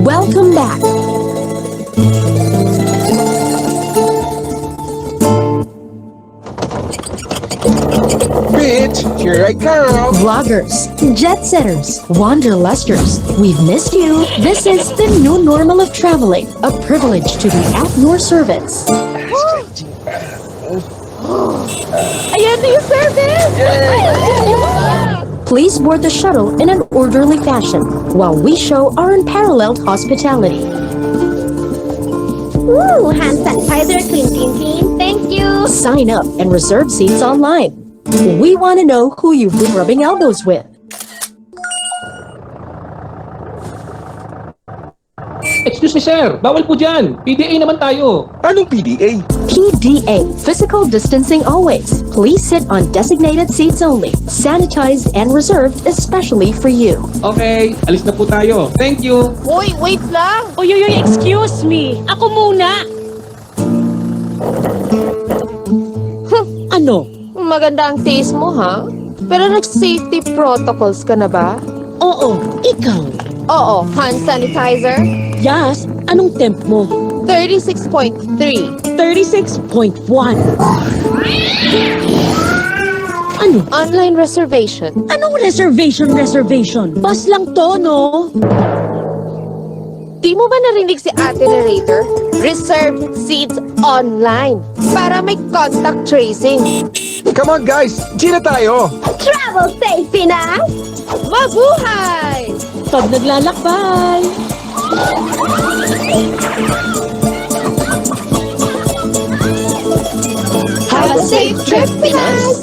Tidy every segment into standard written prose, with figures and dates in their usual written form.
Welcome back. Bitch, here I come. Vloggers, jet setters, wanderlusters, we've missed you. This is the new normal of traveling. A privilege to be at your service. Ayan na yung service! Please board the shuttle in an orderly fashion while we show our unparalleled hospitality. Ooh, hand sanitizer, clean. Thank you. Sign up and reserve seats online. We want to know who you've been rubbing elbows with. Excuse me sir, bawal po dyan. PDA naman tayo. Anong PDA? PDA, physical distancing always. Please sit on designated seats only, sanitized and reserved especially for you. Okay, alis na po tayo. Thank you. Uy, wait lang. Oy, excuse me. Ako muna. Ano? Maganda ang taste mo, ha? Pero nag-safety protocols ka na ba? Oo, ikaw. Oo, hand sanitizer. Yes, anong temp mo? 36.3. 36.1. Ano? Online reservation. Anong reservation? Bus lang to, no? Di mo ba narinig si Ate Narrator? Reserved seats online para may contact tracing. Come on guys, Gina tayo. Travel safety na! Mabuhay! Pag naglalakbay. Have a safe trip, Pinas!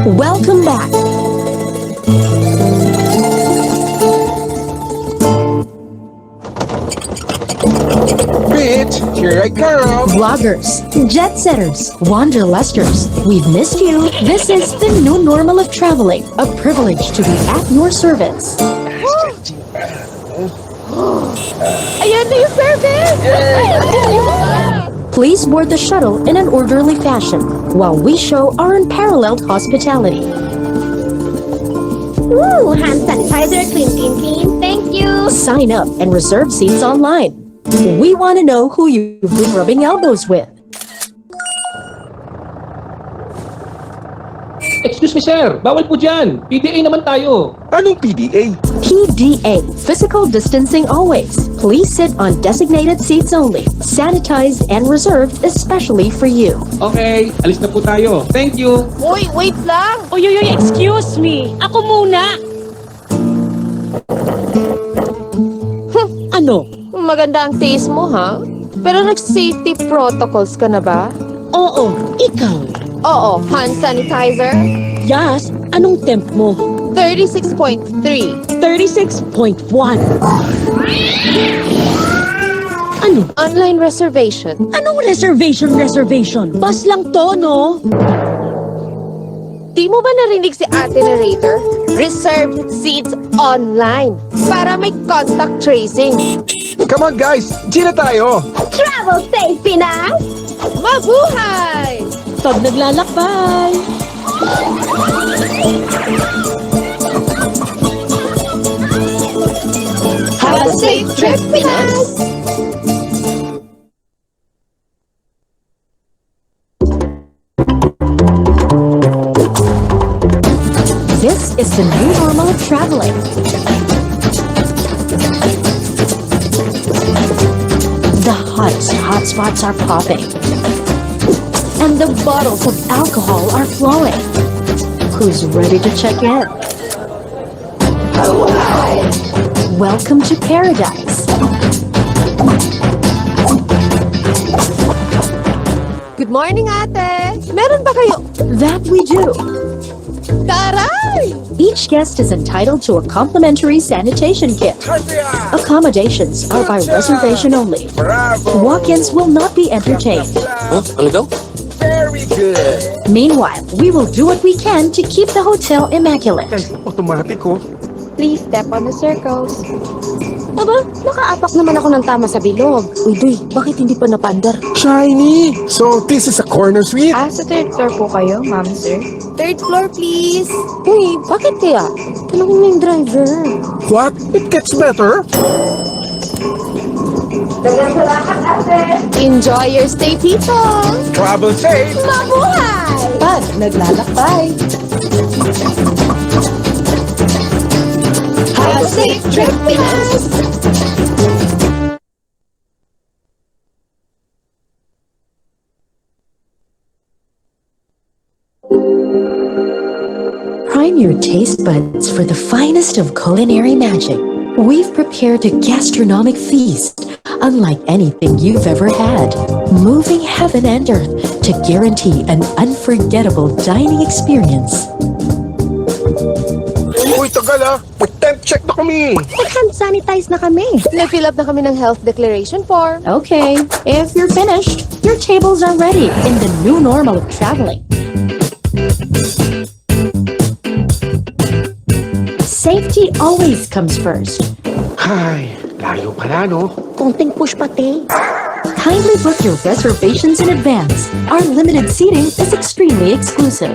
Welcome back. Bitch, here I come. Vloggers, jet setters, wanderlusters, we've missed you. This is the new normal of traveling. A privilege to be at your service. Ayan na yung service! Please board the shuttle in an orderly fashion while we show our unparalleled hospitality. Ooh, hand sanitizer, clean, clean, clean. Thank you. Sign up and reserve seats online. We want to know who you've been rubbing elbows with. Excuse me, sir. Bawal po dyan. PDA naman tayo. Anong PDA? PDA, physical distancing always. Please sit on designated seats only, sanitized and reserved especially for you. Okay, alis na po tayo. Thank you. Uy, wait lang! Uy, excuse me. Ako muna. Ano? Maganda ang taste mo, ha? Pero nag-safety protocols ka na ba? Oo, ikaw. Oo, hand sanitizer, Yes, anong temp mo? 36.3. 36.1. Ano? Online reservation. Anong reservation? Bus lang to, no? Di mo ba narinig si Ate Narrator? Reserved seats online para may contact tracing. Come on guys, G na tayo. Travel safe, Pinas! Mabuhay! Pag naglalakbay. Have a safe trip, Pinas! This is the new normal of traveling. The hottest hotspots are popping. And the bottles of alcohol are flowing. Who's ready to check in? Welcome to paradise. Good morning, Ate! Meron ba kayo? That we do. Taray! Each guest is entitled to a complimentary sanitation kit. Accommodations are by reservation only. Bravo. Walk-ins will not be entertained. Ano daw? Very good. Meanwhile, we will do what we can to keep the hotel immaculate. Automatic oh. Please step on the circles. Aba, nakaapak naman ako ng tama sa bilog. Uy, Doy, bakit hindi pa napandar? Shiny. So this is a corner suite? Sa third floor po kayo, ma'am, sir. Third floor, please. Uy, bakit kaya? Tanongin mo yung driver. What? It gets better? Enjoy your stay, people! Travel safe. Mabuhay! Pag naglalakbay. Have a safe trip, Pinas! Prime your taste buds for the finest of culinary magic. We've prepared a gastronomic feast unlike anything you've ever had, moving heaven and earth to guarantee an unforgettable dining experience. Uy, tagal ah. Temp check na kami. Hand sanitize na kami. Nag-fill up na kami ng health declaration form. Okay, if you're finished, your tables are ready in the new normal of traveling. Safety always comes first. Ay, layo pala no. Konting push pati. Kindly book your reservations in advance. Our limited seating is extremely exclusive.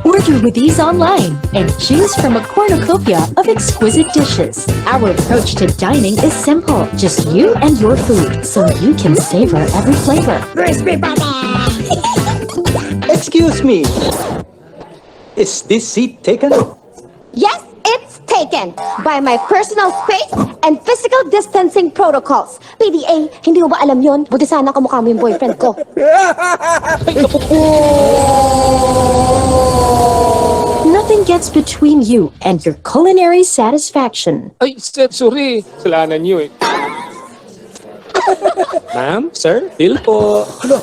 Order with ease online and choose from a cornucopia of exquisite dishes. Our approach to dining is simple. Just you and your food, so you can savor every flavor. Excuse me. Is this seat taken? Yes, it's taken by my personal space and physical distancing protocols. PDA, hindi mo ba alam yon? Buti sana kamukha mo yung boyfriend ko. Nothing gets between you and your culinary satisfaction. Ay, sir, sorry. Kasalanan niyo eh. Ma'am, sir, bill po. Hala,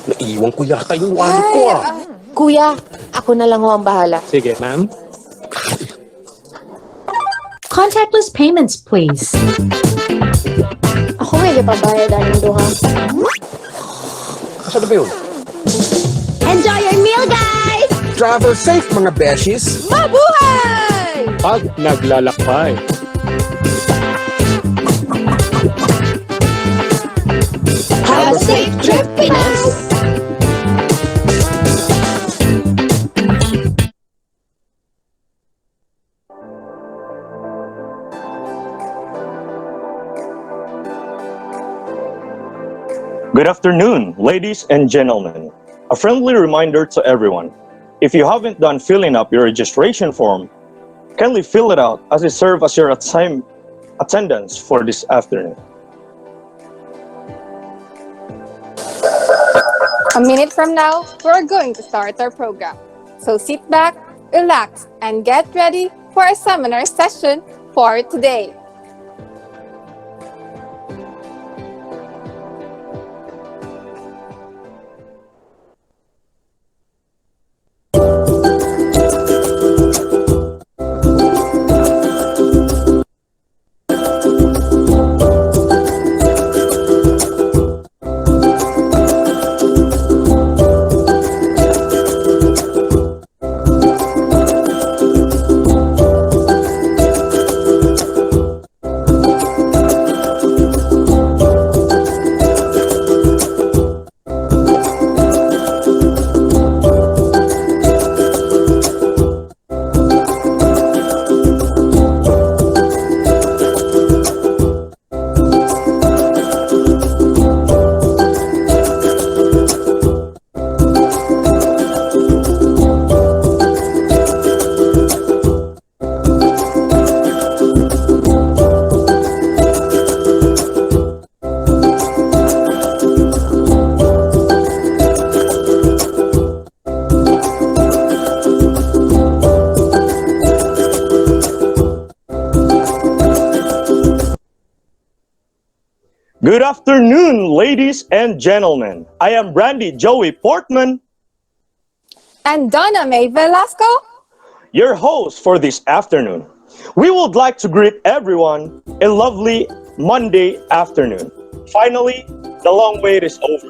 naiwan ko yata yung wallet ko ah. Kuya, ako na lang ho ang bahala. Sige, ma'am. Contactless payments, please. Ako may pabayad ang duha. Saan ba yun? Enjoy your meal, guys! Travel safe, mga beshies. Mabuhay! Pag naglalakbay. Have a safe trip, Pinas! Good afternoon, ladies and gentlemen. A friendly reminder to everyone. If you haven't done filling up your registration form, kindly fill it out as it serves as your attendance for this afternoon. A minute from now, we're going to start our program. So sit back, relax, and get ready for our seminar session for today. Good afternoon, ladies and gentlemen. I am Brandy Joey Portman, And Donna May Velasco? your host for this afternoon. We would like to greet everyone a lovely Monday afternoon. Finally, the long wait is over.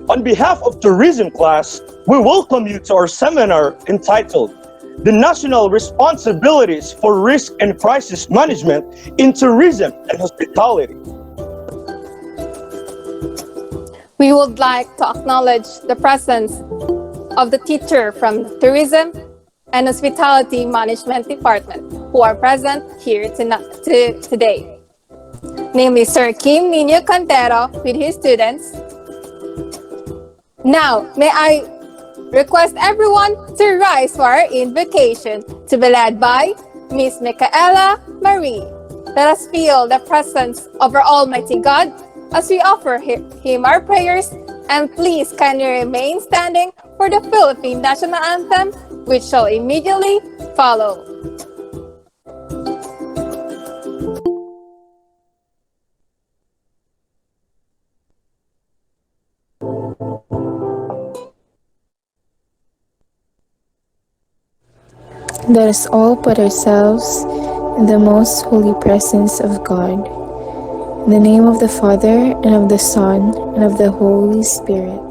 On behalf of tourism class, we welcome you to our seminar entitled The National Responsibilities for Risk and Crisis Management in Tourism and Hospitality. We would like to acknowledge the presence of the teacher from Tourism and Hospitality Management Department who are present here today. Namely, Sir Kim Nino Cantero with his students. Now, may I request everyone to rise for our invocation to be led by Miss Micaela Marie. Let us feel the presence of our Almighty God as we offer Him our prayers, and please kindly remain standing for the Philippine National Anthem, which shall immediately follow. Let us all put ourselves in the most holy presence of God. In the name of the Father, and of the Son, and of the Holy Spirit.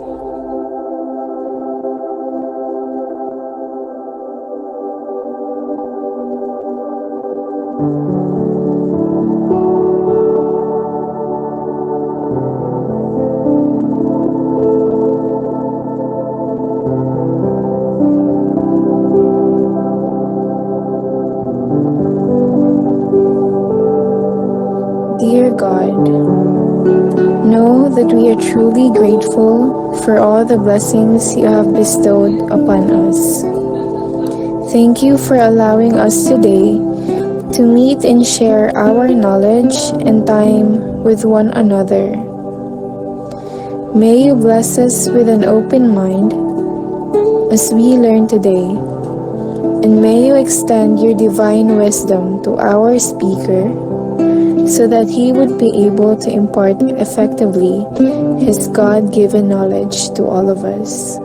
Dear God, know that we are truly grateful for all the blessings you have bestowed upon us. Thank you for allowing us today to meet and share our knowledge and time with one another. May you bless us with an open mind as we learn today, and may you extend your divine wisdom to our speaker so that he would be able to impart effectively his God-given knowledge to all of us.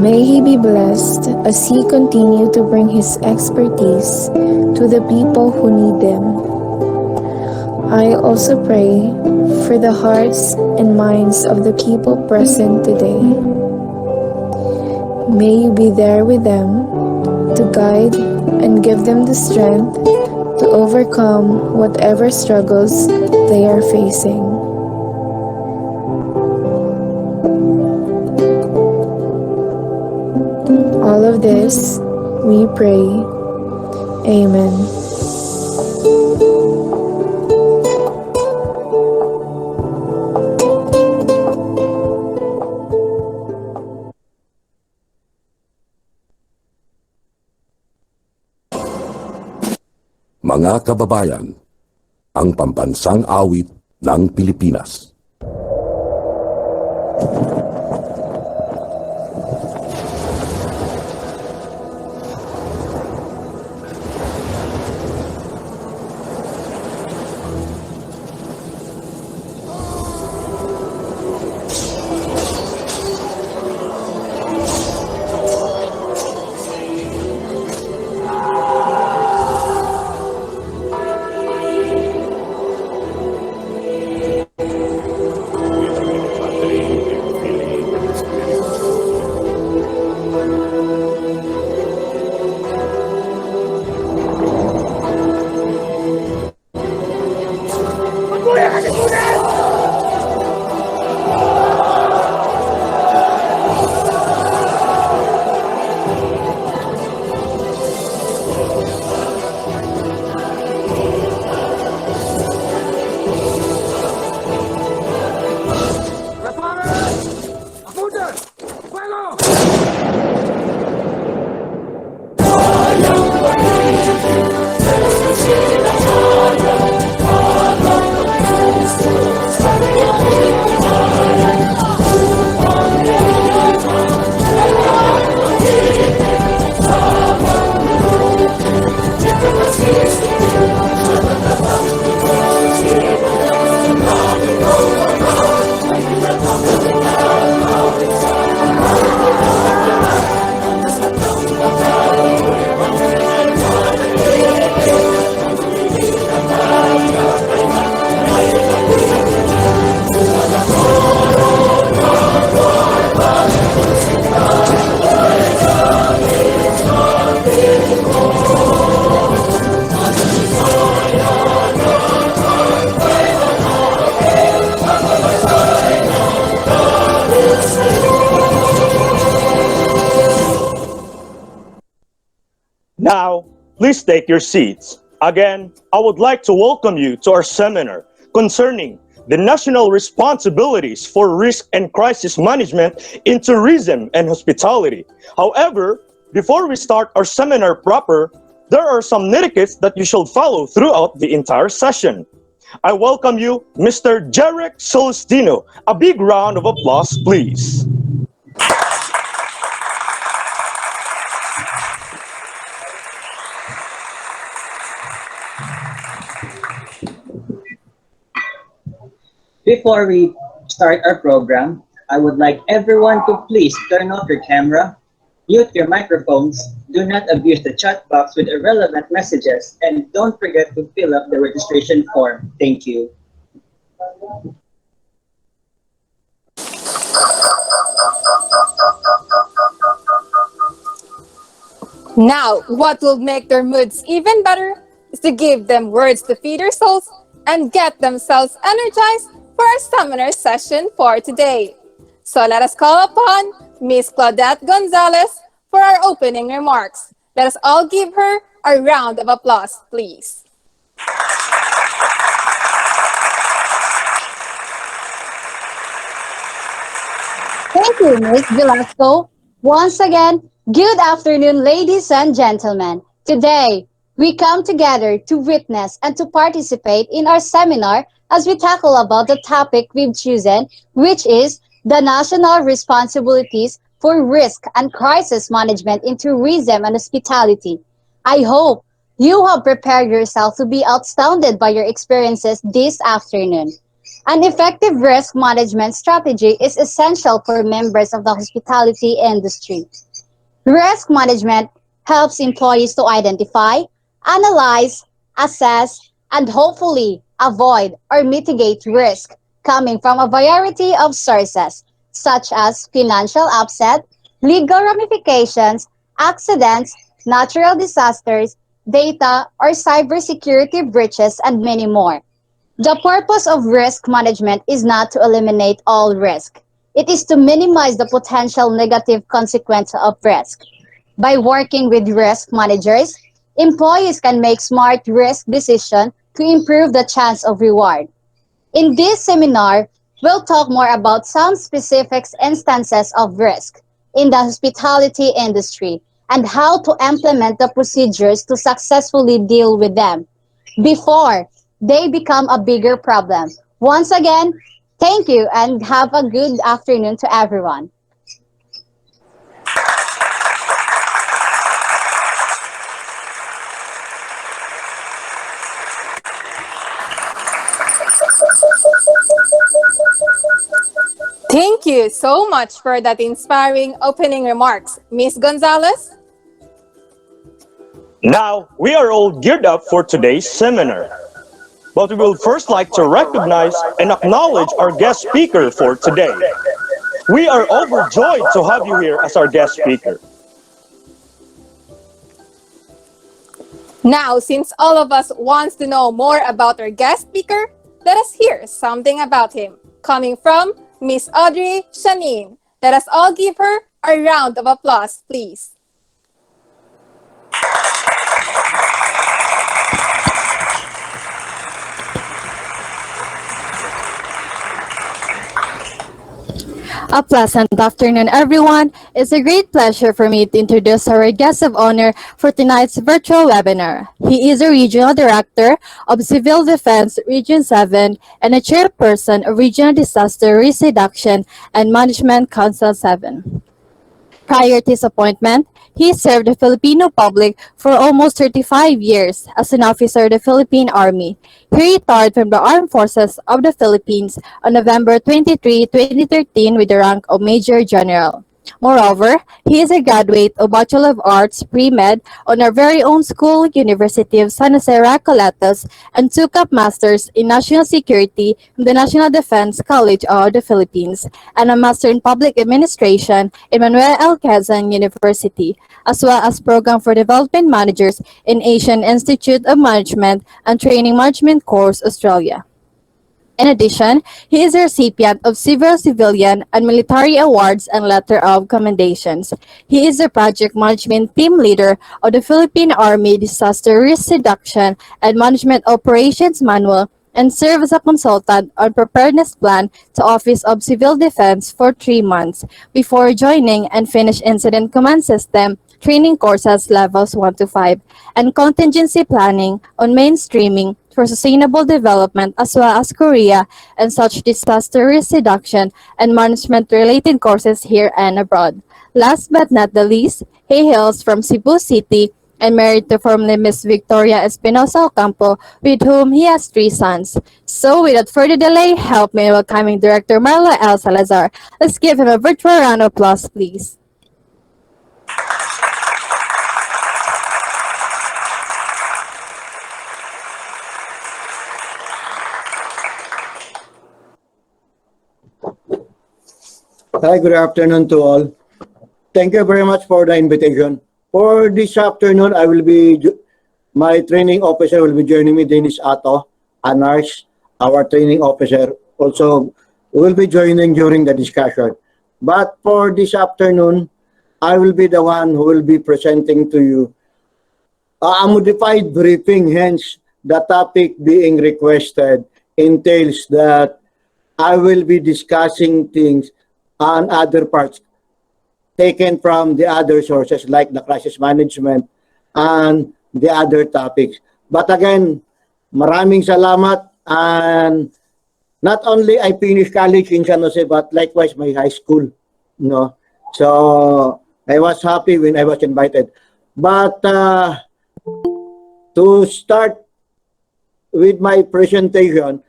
May he be blessed as he continue to bring his expertise to the people who need them. I also pray for the hearts and minds of the people present today. May you be there with them to guide and give them the strength to overcome whatever struggles they are facing. All of this, we pray. Amen. Mga kababayan, ang pambansang awit ng Pilipinas. Now, please take your seats. Again, I would like to welcome you to our seminar concerning the national responsibilities for risk and crisis management in tourism and hospitality. However, before we start our seminar proper, there are some etiquettes that you should follow throughout the entire session. I welcome you, Mr. Jarek Celestino. A big round of applause, please. Before we start our program, I would like everyone to please turn off your camera, mute your microphones, do not abuse the chat box with irrelevant messages, and don't forget to fill up the registration form. Thank you. Now, what will make their moods even better is to give them words to feed their souls and get themselves energized for our seminar session for today. So let us call upon Miss Claudette Gonzalez for our opening remarks. Let us all give her a round of applause, please. Thank you, Ms. Velasco. Once again, good afternoon, ladies and gentlemen. Today, we come together to witness and to participate in our seminar as we tackle about the topic we've chosen, which is the national responsibilities for risk and crisis management in tourism and hospitality. I hope you have prepared yourself to be astounded by your experiences this afternoon. An effective risk management strategy is essential for members of the hospitality industry. Risk management helps employees to identify, analyze, assess, and hopefully avoid or mitigate risk coming from a variety of sources, such as financial upset, legal ramifications, accidents, natural disasters, data or cybersecurity breaches, and many more. The purpose of risk management is not to eliminate all risk. It is to minimize the potential negative consequence of risk. By working with risk managers, employees can make smart risk decisions to improve the chance of reward. In this seminar, we'll talk more about some specific instances of risk in the hospitality industry and how to implement the procedures to successfully deal with them before they become a bigger problem. Once again, thank you and have a good afternoon to everyone. Thank you so much for that inspiring opening remarks, Miss Gonzalez. Now, we are all geared up for today's seminar. But we will first like to recognize and acknowledge our guest speaker for today. We are overjoyed to have you here as our guest speaker. Now, since all of us wants to know more about our guest speaker, let us hear something about him. Coming from Miss Audrey Shanin. Let us all give her a round of applause, please. A pleasant afternoon, everyone. It's a great pleasure for me to introduce our guest of honor for tonight's virtual webinar. He is a Regional Director of Civil Defense Region 7 and a Chairperson of Regional Disaster Risk Reduction and Management Council 7. Prior to his appointment, he served the Filipino public for almost 35 years as an officer of the Philippine Army. He retired from the Armed Forces of the Philippines on November 23, 2013 with the rank of Major General. Moreover, he is a graduate of Bachelor of Arts Pre-Med on our very own school, University of San Jose Recoletos, and took up Masters in National Security from the National Defense College of the Philippines, and a Master in Public Administration in Manuel L. Quezon University, as well as Program for Development Managers in Asian Institute of Management and Training Management Course, Australia. In addition, he is a recipient of several civilian and military awards and letter of commendations. He is the project management team leader of the Philippine Army Disaster Risk Reduction and Management Operations Manual and served as a consultant on preparedness plan to Office of Civil Defense for 3 months before joining and finish Incident Command System training courses levels 1 to 5 and contingency planning on mainstreaming for sustainable development as well as Korea and such disaster risk reduction and management related courses here and abroad. Last but not the least, he hails from Cebu City and married to formerly Miss Victoria Espinosa Ocampo, with whom he has 3 sons. So without further delay, help me in welcoming Director Marlo L. Salazar. Let's give him a virtual round of applause, please. Hi, good afternoon to all. Thank you very much for the invitation. For this afternoon, my training officer will be joining me, Dennis Ato, a nurse, our training officer. Also, will be joining during the discussion. But for this afternoon, I will be the one who will be presenting to you a modified briefing. Hence, the topic being requested entails that I will be discussing things on other parts taken from the other sources like the crisis management and the other topics. But again, maraming salamat, and not only I finished college in San Jose, but likewise my high school, no. So I was happy when I was invited. But to start with my presentation,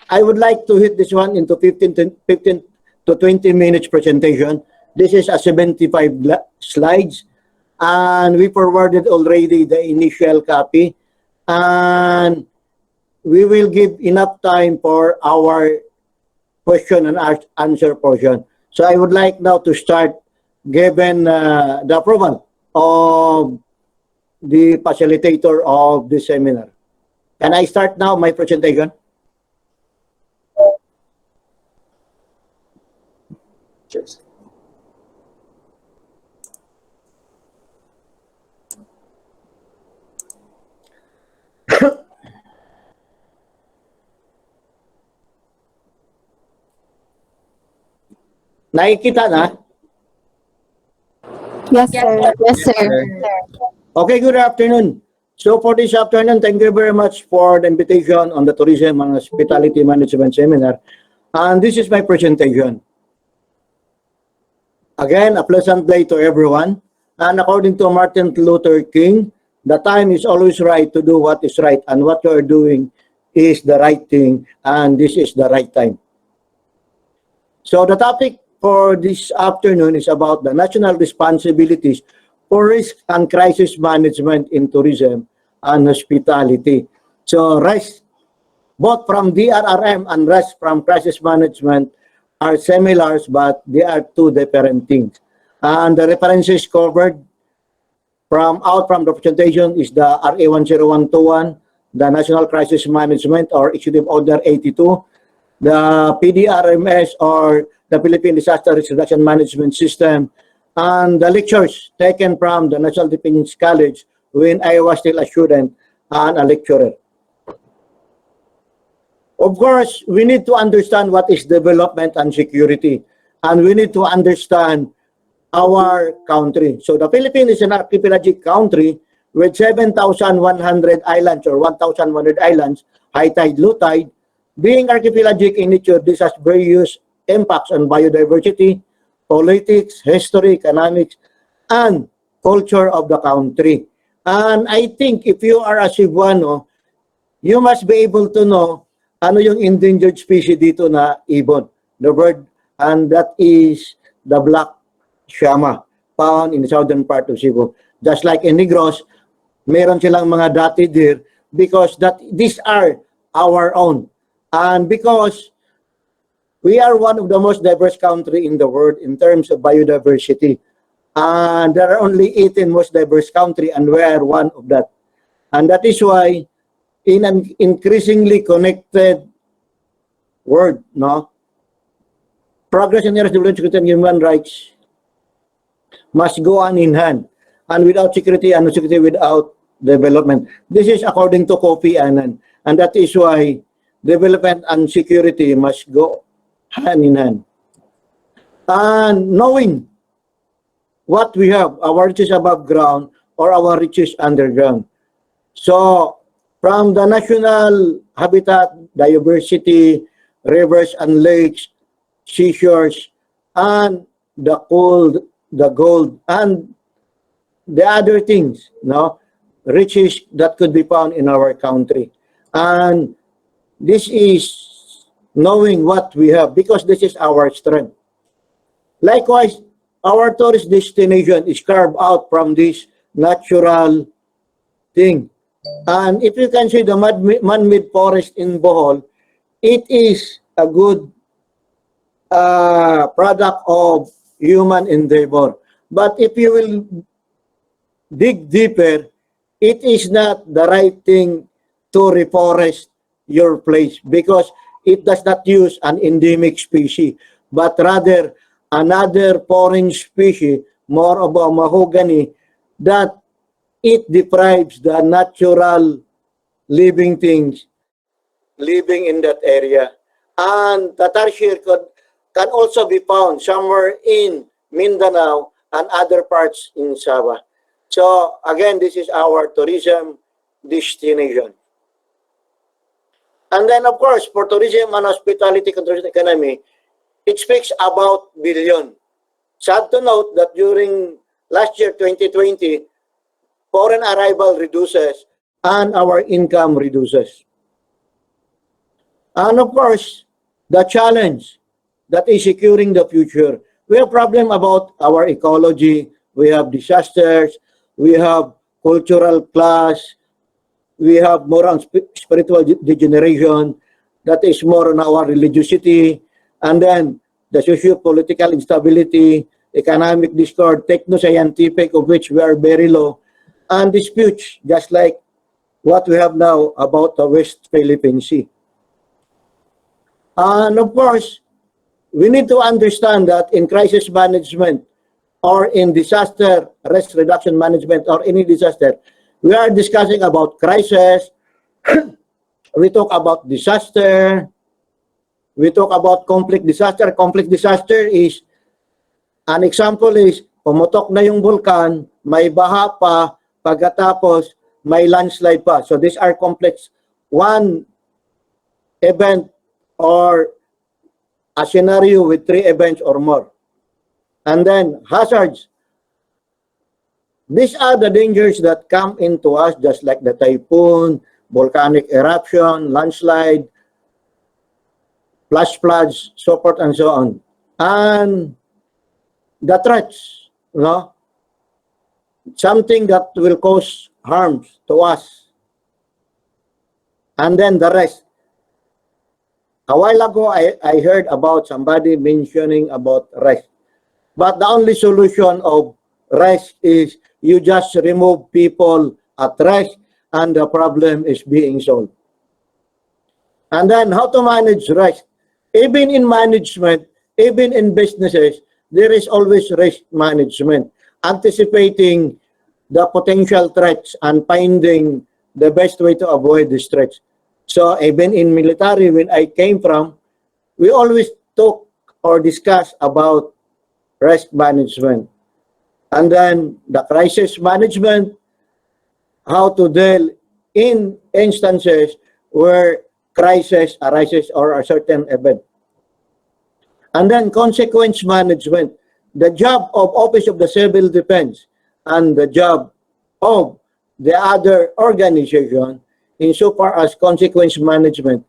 I would like to hit this one into 15 to 20 minutes presentation. This is a 75 slides, and we forwarded already the initial copy, and we will give enough time for our question and answer portion. So I would like now to start given the approval of the facilitator of this seminar. Can I start now my presentation? Cheers. Nakikita na? Yes, sir. Yes, sir. Okay, good afternoon. So for this afternoon, thank you very much for the invitation on the Tourism and Hospitality Management Seminar. And this is my presentation. Again, a pleasant day to everyone. And according to Martin Luther King, the time is always right to do what is right, and what you are doing is the right thing, and this is the right time. So the topic for this afternoon is about the national responsibilities for risk and crisis management in tourism and hospitality. So RISE, both from DRRM and RISE from crisis management, are similar, but they are two different things. And the references covered from the presentation is the RA 10121, the National Crisis Management or Executive Order 82, the PDRMS or the Philippine Disaster Risk Reduction Management System, and the lectures taken from the National Defense College when I was still a student and a lecturer. Of course, we need to understand what is development and security, and we need to understand our country. So the Philippines is an archipelagic country with 7,100 islands or 1,100 islands, high tide, low tide. Being archipelagic in nature, this has various impacts on biodiversity, politics, history, economics, and culture of the country. And I think if you are a Cebuano, you must be able to know ano yung endangered species dito na ibon, the bird, and that is the black shama, found in the southern part of Cebu. Just like in Negros, meron silang mga dati deer because these are our own. And because we are one of the most diverse country in the world in terms of biodiversity. And there are only 18 most diverse country, and we are one of that. And that is why in an increasingly connected world, no, progress in areas of development, security, and human rights must go hand in hand. And without security, and no security without development. This is according to Kofi Annan. And that is why development and security must go hand in hand. And knowing what we have, our riches above ground or our riches underground. So from the national habitat, diversity, rivers and lakes, seashores, and the gold, and the other things, no, riches that could be found in our country. And this is knowing what we have, because this is our strength. Likewise, our tourist destination is carved out from this natural thing. And if you can see the man-made forest in Bohol, it is a good product of human endeavor. But if you will dig deeper, it is not the right thing to reforest your place, because it does not use an endemic species, but rather another foreign species, more of a mahogany, that it deprives the natural living things living in that area. And the tarsier can also be found somewhere in Mindanao and other parts in Sabah. So again, this is our tourism destination. And then of course, for tourism and hospitality contribution economy, it speaks about billion. Sad to note that during last year, 2020, foreign arrival reduces and our income reduces. And of course, the challenge that is securing the future. We have problem about our ecology, we have disasters, we have cultural class, we have moral spiritual degeneration that is more on our religiosity, and then the socio-political instability, economic discord, techno-scientific, of which we are very low, and disputes, just like what we have now about the West Philippine Sea. And of course, we need to understand that in crisis management or in disaster risk reduction management or any disaster, we are discussing about crisis, we talk about disaster, we talk about conflict disaster. Conflict disaster is, an example is, pumutok na yung vulkan, may baha pa, pagkatapos may landslide pa. So these are complex. One event or a scenario with 3 events or more. And then hazards. These are the dangers that come into us, just like the typhoon, volcanic eruption, landslide, flash floods, so forth and so on. And the threats, you know, something that will cause harms to us. And then the rest. A while ago, I heard about somebody mentioning about rest. But the only solution of rest is you just remove people at rest and the problem is being solved. And then how to manage rest? Even in management, even in businesses, there is always risk management, anticipating the potential threats and finding the best way to avoid these threats. So even in military, when I came from, we always talk or discuss about risk management. And then the crisis management, how to deal in instances where crisis arises or a certain event. And then consequence management, the job of Office of the Civil Defense and the job of the other organization insofar as consequence management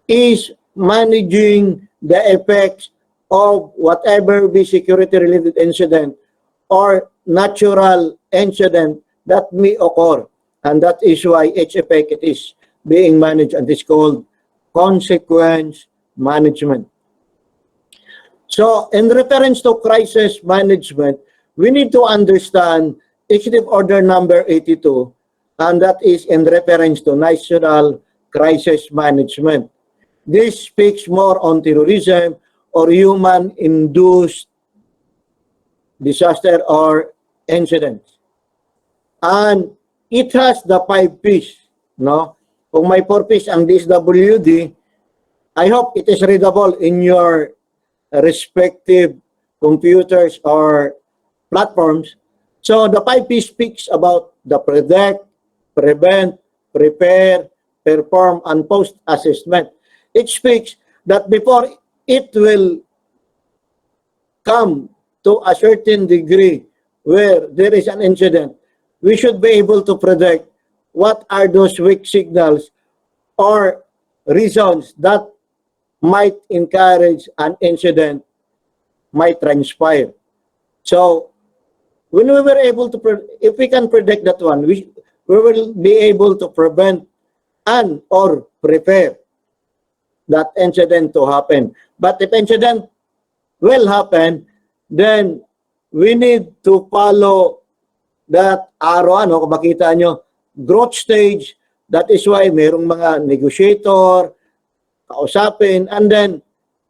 is managing the effects of whatever be security-related incident or natural incident that may occur. And that is why each effect it is being managed and is called consequence management. So in reference to crisis management, we need to understand Executive Order number 82, and that is in reference to national crisis management. This speaks more on terrorism or human-induced disaster or incidents. And it has the 5 P's, no? Kung may 4 P's ang DSWD, I hope it is readable in your respective computers or platforms. So the 5 P's speaks about the predict, prevent, prepare, perform, and post-assessment. It speaks that before it will come to a certain degree where there is an incident, we should be able to predict what are those weak signals or reasons that might encourage an incident might transpire. So when we were able to, if we can predict that one, we will be able to prevent and or prepare that incident to happen. But if incident will happen, then we need to follow that arrow, ano, kung makita nyo, growth stage. That is why mayroong mga negotiator, kausapin, and then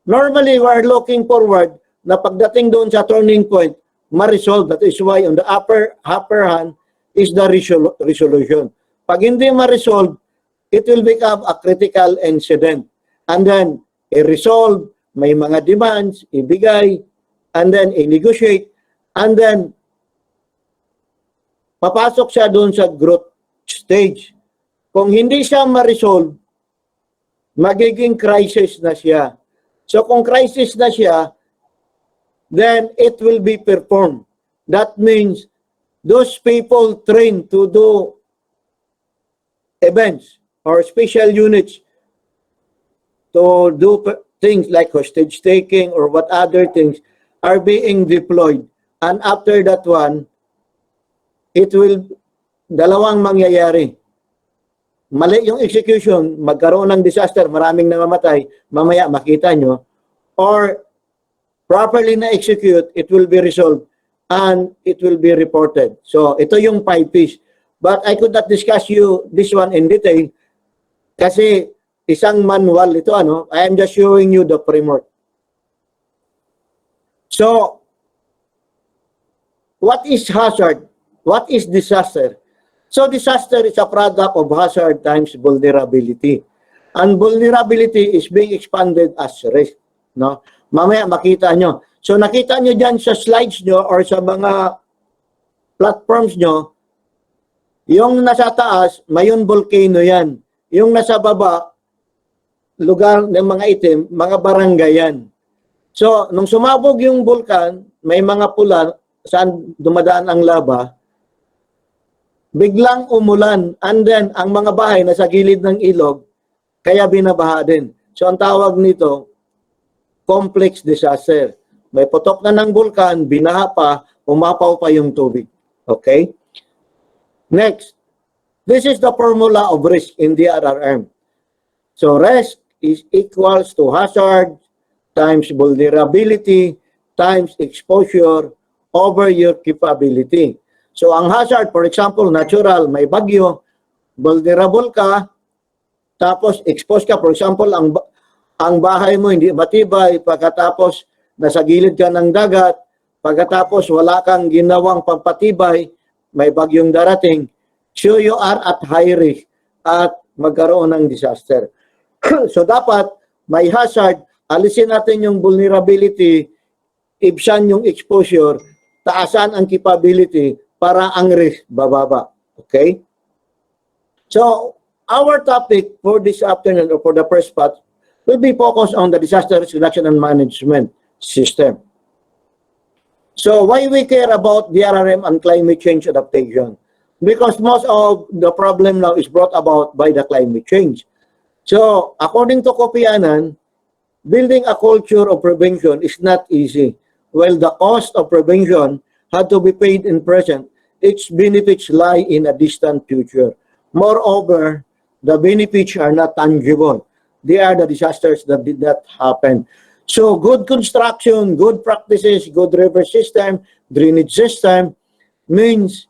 normally we're looking forward na pagdating doon sa turning point, ma-resolve. That is why on the upper hand is the resolution. Pag hindi ma-resolve, it will become a critical incident. And then, i-resolve, may mga demands, ibigay, and then i-negotiate, and then papasok siya doon sa growth stage. Kung hindi siya ma-resolve, magiging crisis na siya. So kung crisis na siya, then it will be performed. That means those people trained to do events or special units to do things like hostage taking or what other things are being deployed. And after that one, it will, dalawang mangyayari. Mali yung execution, magkaroon ng disaster, maraming namamatay, mamaya makita nyo, or properly na-execute, it will be resolved and it will be reported. So, ito yung 5 Ps. But I could not discuss you this one in detail kasi isang manual ito, ano, I am just showing you the framework. So, what is hazard? What is disaster? So, disaster is a product of hazard times vulnerability. And vulnerability is being expanded as risk. No? Mamaya makita nyo. So, nakita nyo dyan sa slides nyo or sa mga platforms nyo, yung nasa taas, mayon volcano yan. Yung nasa baba, lugar ng mga itim, mga barangay yan. So, nung sumabog yung vulkan, may mga pula saan dumadaan ang lava, biglang umulan, and then ang mga bahay na sa gilid ng ilog, kaya binabaha din. So ang tawag nito, complex disaster. May putok na ng bulkan, binaha pa, umapaw pa yung tubig. Okay? Next, this is the formula of risk in DRRM. So risk is equals to hazard times vulnerability times exposure over your capability. So, ang hazard, for example, natural, may bagyo, vulnerable ka, tapos exposed ka. For example, ang bahay mo hindi matibay, pagkatapos nasa gilid ka ng dagat, pagkatapos wala kang ginawang pampatibay, may bagyong darating, so you are at high risk at magkaroon ng disaster. So, dapat may hazard, alisin natin yung vulnerability, ibsan yung exposure, taasan ang capability, para ang risk bababa. Okay? So, our topic for this afternoon or for the first part will be focused on the disaster risk reduction and management system. So, why we care about DRRM and climate change adaptation? Because most of the problem now is brought about by the climate change. So, according to Kofi Annan, building a culture of prevention is not easy. While the cost of prevention had to be paid in present, its benefits lie in a distant future. Moreover, the benefits are not tangible. They are the disasters that did not happen. So, good construction, good practices, good river system, drainage system means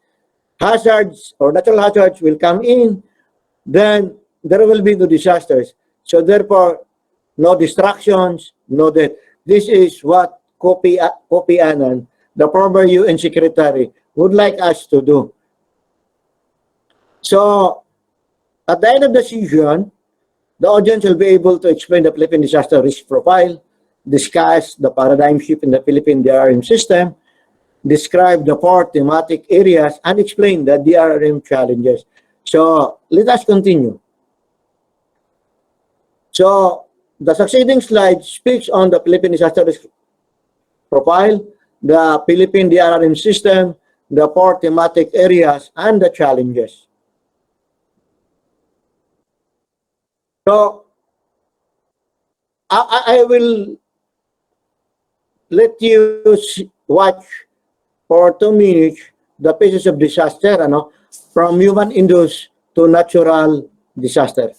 hazards or natural hazards will come in, then there will be no disasters. So, therefore, no distractions, no death. This is what Kofi Annan, the former UN Secretary, would like us to do. So, at the end of the session, the audience will be able to explain the Philippine disaster risk profile, discuss the paradigm shift in the Philippine DRRM system, describe the 4 thematic areas, and explain the DRRM challenges. So, let us continue. So, the succeeding slide speaks on the Philippine disaster risk profile, the Philippine DRRM system, the 4 thematic areas, and the challenges. So, I will let you watch for 2 minutes the phases of disaster, from human-induced to natural disaster.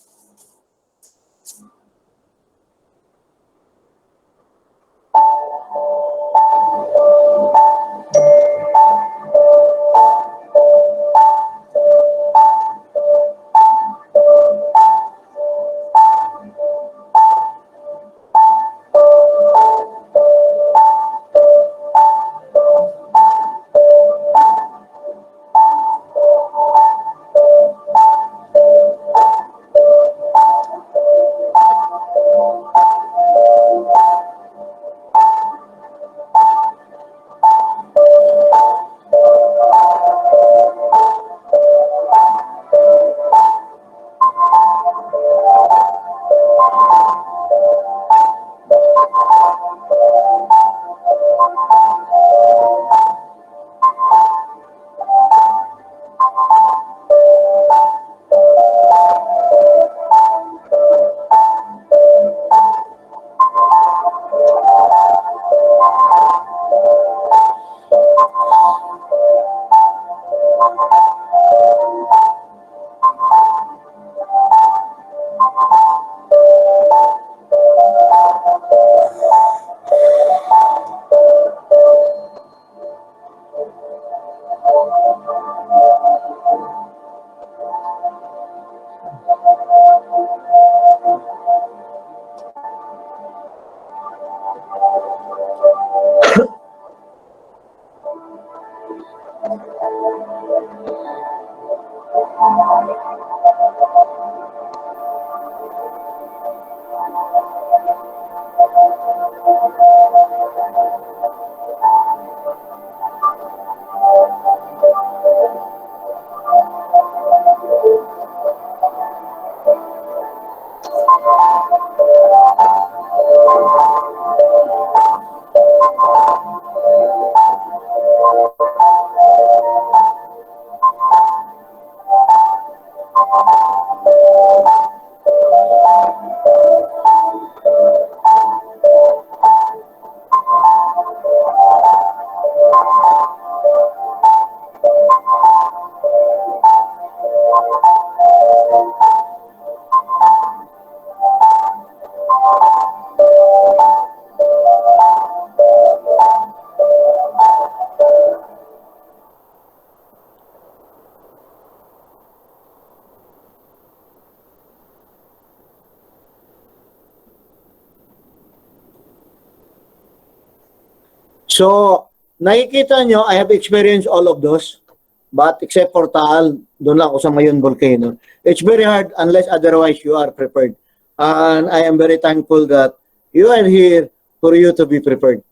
So, nakikita nyo, I have experienced all of those. But except for Taal, doon lang ako sa Mayon Volcano. It's very hard unless otherwise you are prepared. And I am very thankful that you are here for you to be prepared.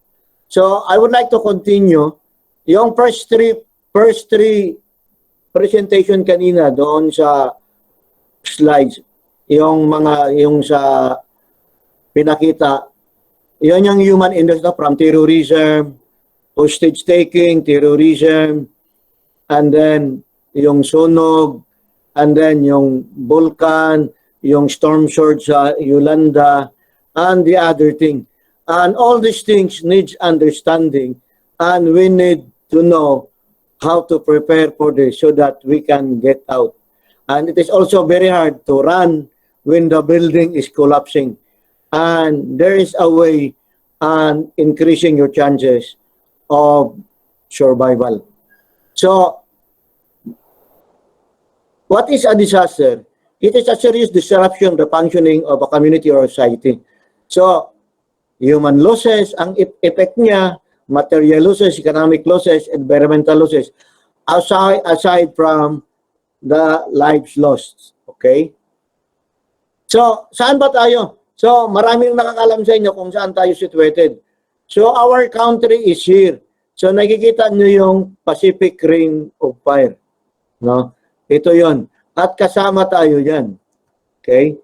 So, I would like to continue. Yung first three presentation kanina doon sa slides, yung sa pinakita, yun yung human industry from terrorism, hostage taking, terrorism, and then yung sunog, and then yung vulkan, yung storm surge sa Yolanda, and the other thing. And all these things needs understanding, and we need to know how to prepare for this so that we can get out. And it is also very hard to run when the building is collapsing. And there is a way on increasing your chances of survival. So, what is a disaster? It is a serious disruption of the functioning of a community or society. So, human losses, ang effect niya, material losses, economic losses, environmental losses, aside from the lives lost. Okay? So, saan ba tayo? So, maraming nakakalam sa inyo kung saan tayo situated. So, our country is here. So, nakikita nyo yung Pacific Ring of Fire. No? Ito yon. At kasama tayo yan. Okay?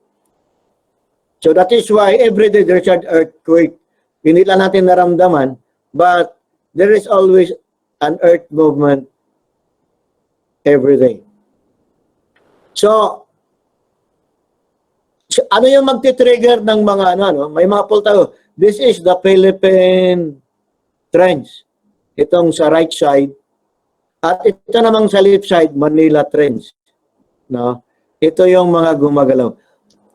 So, that is why every day there's an earthquake. Hindi lang natin naramdaman, but there is always an earth movement every day. So, ano yung magti-trigger ng mga may mga poll tayo. This is the Philippine trends. Itong sa right side. At ito namang sa left side, Manila trends. No? Ito yung mga gumagalaw.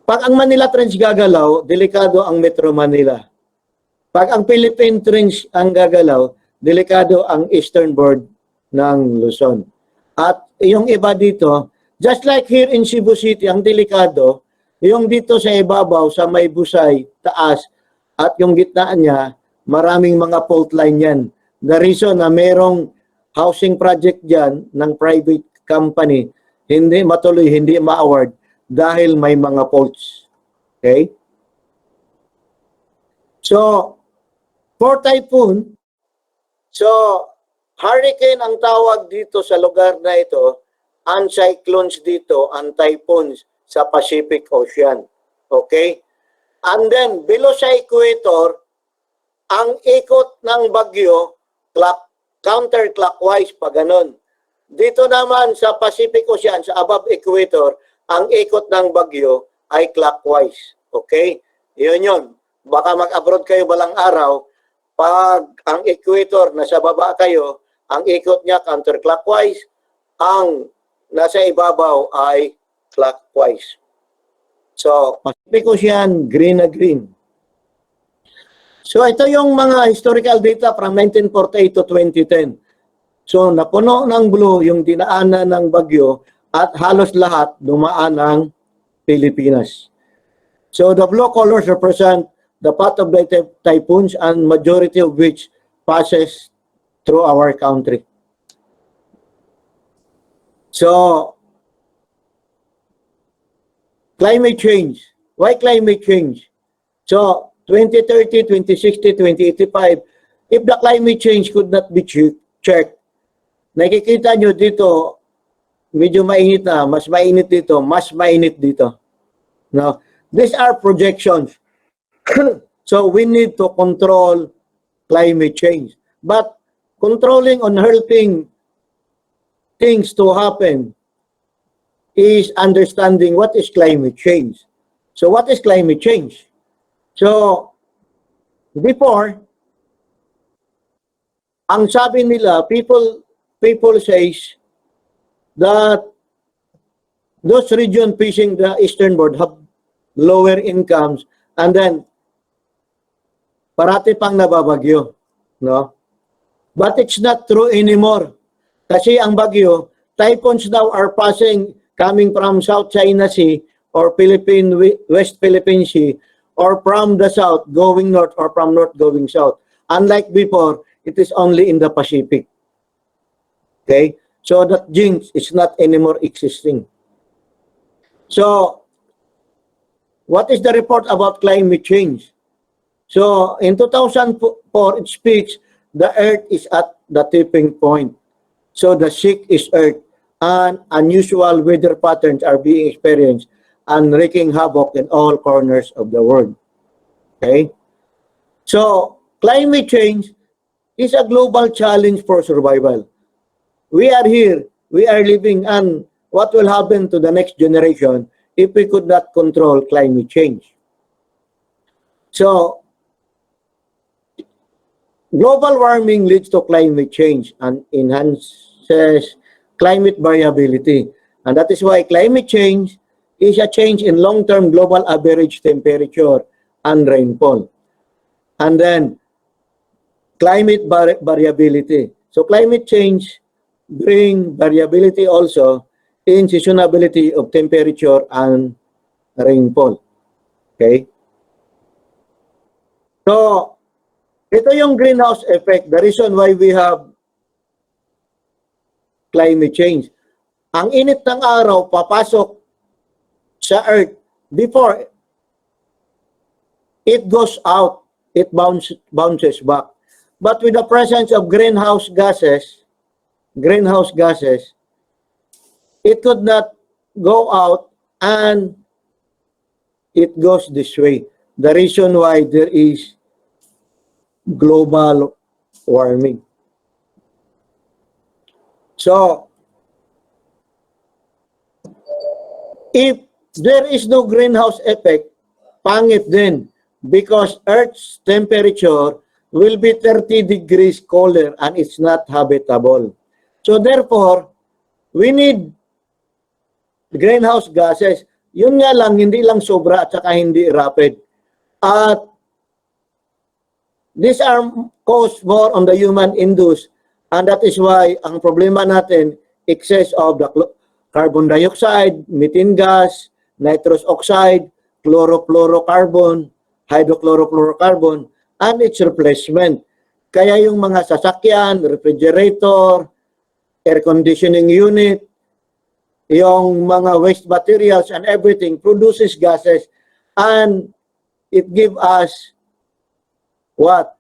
Pag ang Manila trends gagalaw, delikado ang Metro Manila. Pag ang Philippine trends ang gagalaw, delikado ang eastern board ng Luzon. At yung iba dito, just like here in Cebu City, ang delikado, yung dito sa ibabaw, sa may busay, taas, at yung gitna niya, maraming mga fault line yan. The reason na merong housing project dyan ng private company, hindi matuloy, hindi ma-award dahil may mga faults. Okay? So, for typhoon, so, hurricane ang tawag dito sa lugar na ito, ang cyclones dito, ang typhoons sa Pacific Ocean. Okay? And then, below sa equator, ang ikot ng bagyo, counterclockwise pa ganun. Dito naman sa Pacific Ocean, sa above equator, ang ikot ng bagyo ay clockwise. Okay? Yun yun. Baka mag-abroad kayo balang araw, pag ang equator nasa baba kayo, ang ikot niya counterclockwise, ang nasa ibabaw ay clockwise. So, Pacific Ocean, green na green. So, ito yung mga historical data from 1948 to 2010. So, napuno ng blue yung dinaanan ng bagyo at halos lahat dumaan ng Pilipinas. So, the blue colors represent the path of the typhoons and majority of which passes through our country. So, climate change. Why climate change? So, 2030, 2060, 2085, if the climate change could not be checked, nakikita nyo dito, medyo mainit na, mas mainit dito, mas mainit dito. No? These are projections. So, we need to control climate change. But controlling on helping things to happen is understanding what is climate change. So, what is climate change? So, before, ang sabi nila, people says that those regions facing the eastern board have lower incomes and then parati pang nababagyo, no? But it's not true anymore. Kasi ang bagyo, typhoons now are passing coming from South China Sea or West Philippine Sea or from the south going north or from north going south. Unlike before, it is only in the Pacific. Okay? So that jinx is not anymore existing. So, what is the report about climate change? So, in 2004, it speaks the Earth is at the tipping point. So, the sick is Earth and unusual weather patterns are being experienced and wreaking havoc in all corners of the world. Okay? So, climate change is a global challenge for survival. We are here, we are living, and what will happen to the next generation if we could not control climate change? So, global warming leads to climate change and enhances climate variability. And that is why climate change is a change in long-term global average temperature and rainfall. And then, climate variability. So, climate change brings variability also in seasonability of temperature and rainfall. Okay? So, ito yung greenhouse effect, the reason why we have climate change. Ang init ng araw papasok sa Earth before it goes out, it bounces back. But with the presence of greenhouse gases, it could not go out and it goes this way. The reason why there is global warming. So, if there is no greenhouse effect, pangit din because Earth's temperature will be 30 degrees colder and it's not habitable. So therefore, we need greenhouse gases. Yun nga lang, hindi lang sobra at saka hindi rapid. At these are caused more on the human-induced, and that is why ang problema natin, excess of the carbon dioxide, methane gas, nitrous oxide, chlorofluorocarbon, hydrochlorofluorocarbon, and its replacement. Kaya yung mga sasakyan, refrigerator, air conditioning unit, yung mga waste materials and everything produces gases and it gives us what?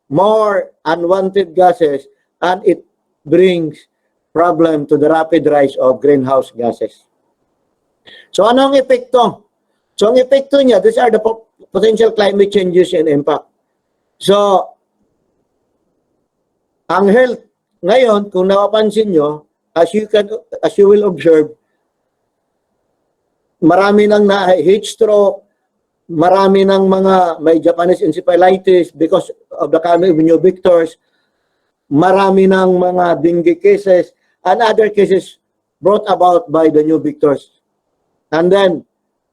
More unwanted gases and it brings problem to the rapid rise of greenhouse gases. So ano ang epekto? So ang epekto niya, these are the potential climate changes and impact. So, ang health ngayon, kung napapansin nyo, as you will observe, marami nang na-heat stroke, marami ng mga may Japanese encephalitis because of the coming of new vectors, marami ng mga dengue cases, and other cases brought about by the new vectors. And then,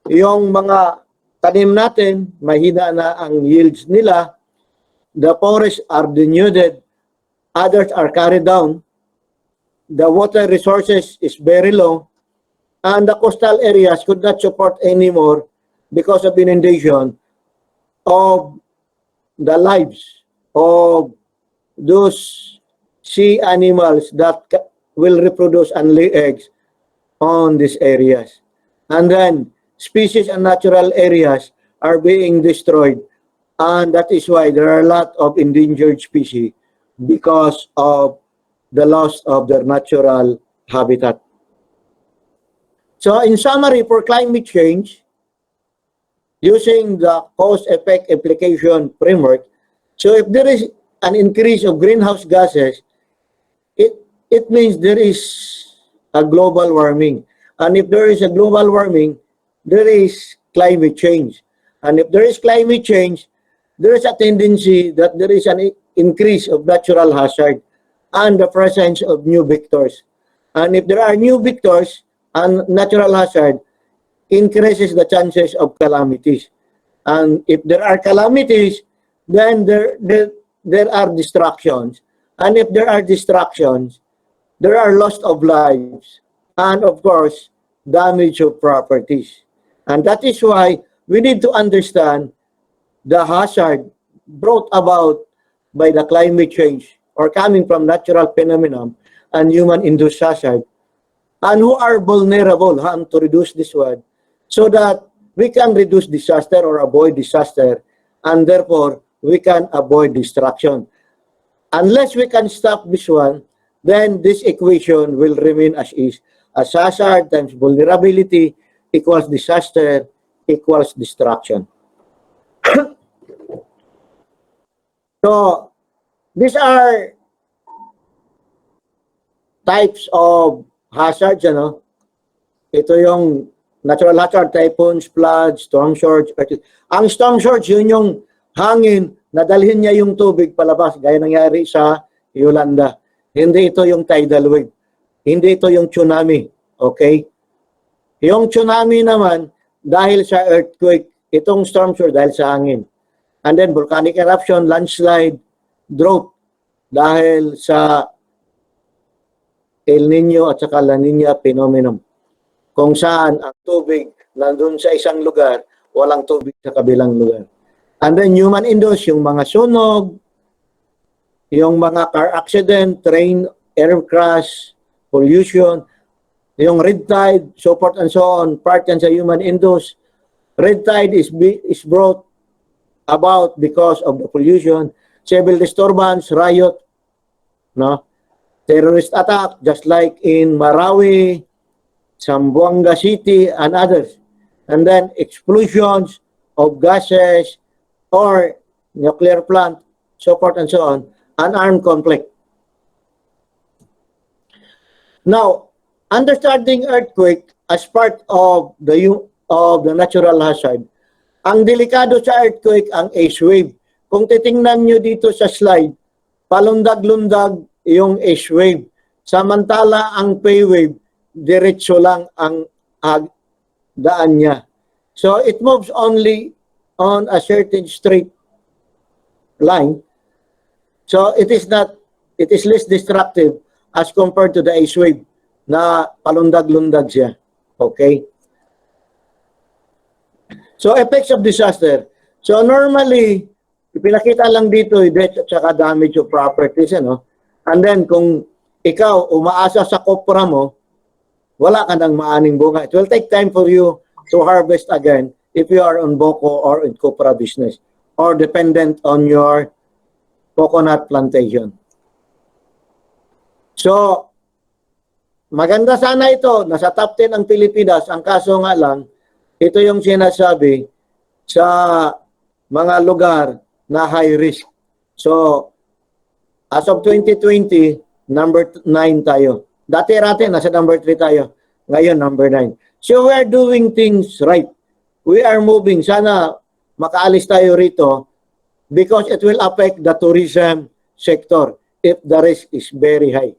yung mga tanim natin, mahina na ang yields nila, the forests are denuded, others are carried down, the water resources is very low, and the coastal areas could not support anymore because of inundation of the lives of those sea animals that will reproduce and lay eggs on these areas. And then, species and natural areas are being destroyed. And that is why there are a lot of endangered species because of the loss of their natural habitat. So in summary, for climate change, using the cause-effect application framework, so if there is an increase of greenhouse gases, it means there is a global warming. And if there is a global warming, there is climate change. And if there is climate change, there is a tendency that there is an increase of natural hazard and the presence of new vectors. And if there are new vectors and natural hazard, increases the chances of calamities. And if there are calamities, then there are distractions. And if there are distractions, there are loss of lives. And of course, damage of properties. And that is why we need to understand the hazard brought about by the climate change or coming from natural phenomenon and human-induced hazard, and who are vulnerable to reduce this one, so that we can reduce disaster or avoid disaster, and therefore we can avoid destruction. Unless we can stop this one, then this equation will remain as is. As hazard times vulnerability equals disaster equals destruction. So these are types of hazards, ano? Ito yung natural hazard, typhoons, floods, storm surge. Ang storm surge, yun yung hangin, nadalhin niya yung tubig palabas, gaya nangyari sa Yolanda. Hindi ito yung tidal wave. Hindi ito yung tsunami. Okay? Yung tsunami naman, dahil sa earthquake, itong storm surge dahil sa hangin. And then volcanic eruption, landslide, drought, dahil sa El Nino at saka La Nina phenomenon. Kung saan ang tubig nandun sa isang lugar, walang tubig sa kabilang lugar. And then human-induced, yung mga sunog, yung mga car accident, train, air crash, pollution, yung red tide, so forth and so on, part yan sa human-induced. Red tide is brought about because of the pollution, civil disturbance, riot, no? Terrorist attack, just like in Marawi, Zamboanga City, and others. And then explosions of gases or nuclear plant, so forth and so on, unarmed conflict. Now, understanding earthquake as part of the natural hazard, ang delikado sa earthquake ang ace wave. Kung titingnan nyo dito sa slide, palundag-lundag yung ace wave. Samantala ang P wave, diretso lang ang daan niya. So it moves only on a certain straight line. So it is less destructive as compared to the ace wave na palundag-lundag siya. Okay? So, effects of disaster. So, normally, pinakita lang dito, death at saka damage of properties, ano? And then, kung ikaw umaasa sa kopra mo, wala ka nang maaning bunga. It will take time for you to harvest again if you are on boko or in kopra business or dependent on your coconut plantation. So, maganda sana ito. Nasa top 10 ang Pilipinas. Ang kaso nga lang, ito yung sinasabi sa mga lugar na high risk. So, as of 2020, number 9 tayo. Dati-rati, nasa number 3 tayo. Ngayon, number 9. So, we are doing things right. We are moving. Sana makaalis tayo rito because it will affect the tourism sector if the risk is very high.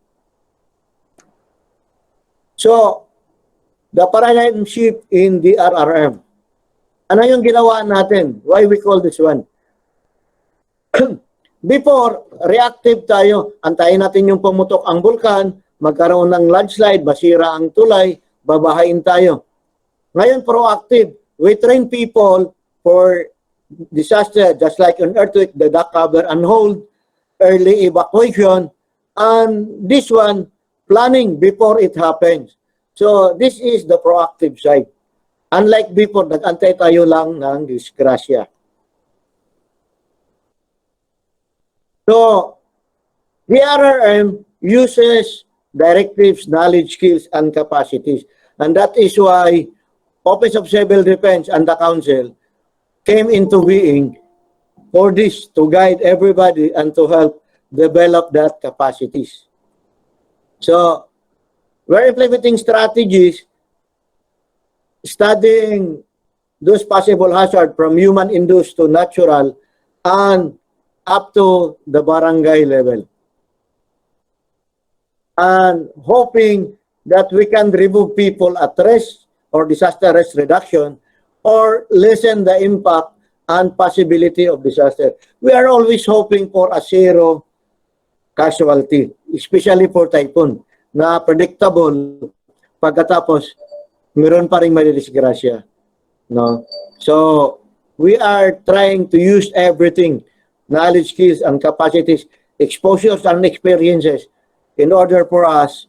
So, the paradigm shift in DRRM. Ano yung ginawa natin? Why we call this one? Before, reactive tayo. Antayin natin yung pumutok ang bulkan, magkaroon ng landslide, basira ang tulay, babahain tayo. Ngayon, proactive. We train people for disaster, just like an earthquake, the dock cover and hold, early evacuation, and this one, planning before it happens. So, this is the proactive side. Unlike before, nag-antay tayo lang ng disgrasya. So, DRRM uses directives, knowledge, skills, and capacities. And that is why Office of Civil Defense and the Council came into being for this, to guide everybody and to help develop that capacities. So, we're implementing strategies, studying those possible hazards from human-induced to natural and up to the barangay level. And hoping that we can remove people at risk or disaster risk reduction or lessen the impact and possibility of disaster. We are always hoping for a zero casualty, especially for typhoon, na predictable pagkatapos meron pa ring madidisgrasya. No? So, we are trying to use everything, knowledge, skills, and capacities, exposures, and experiences in order for us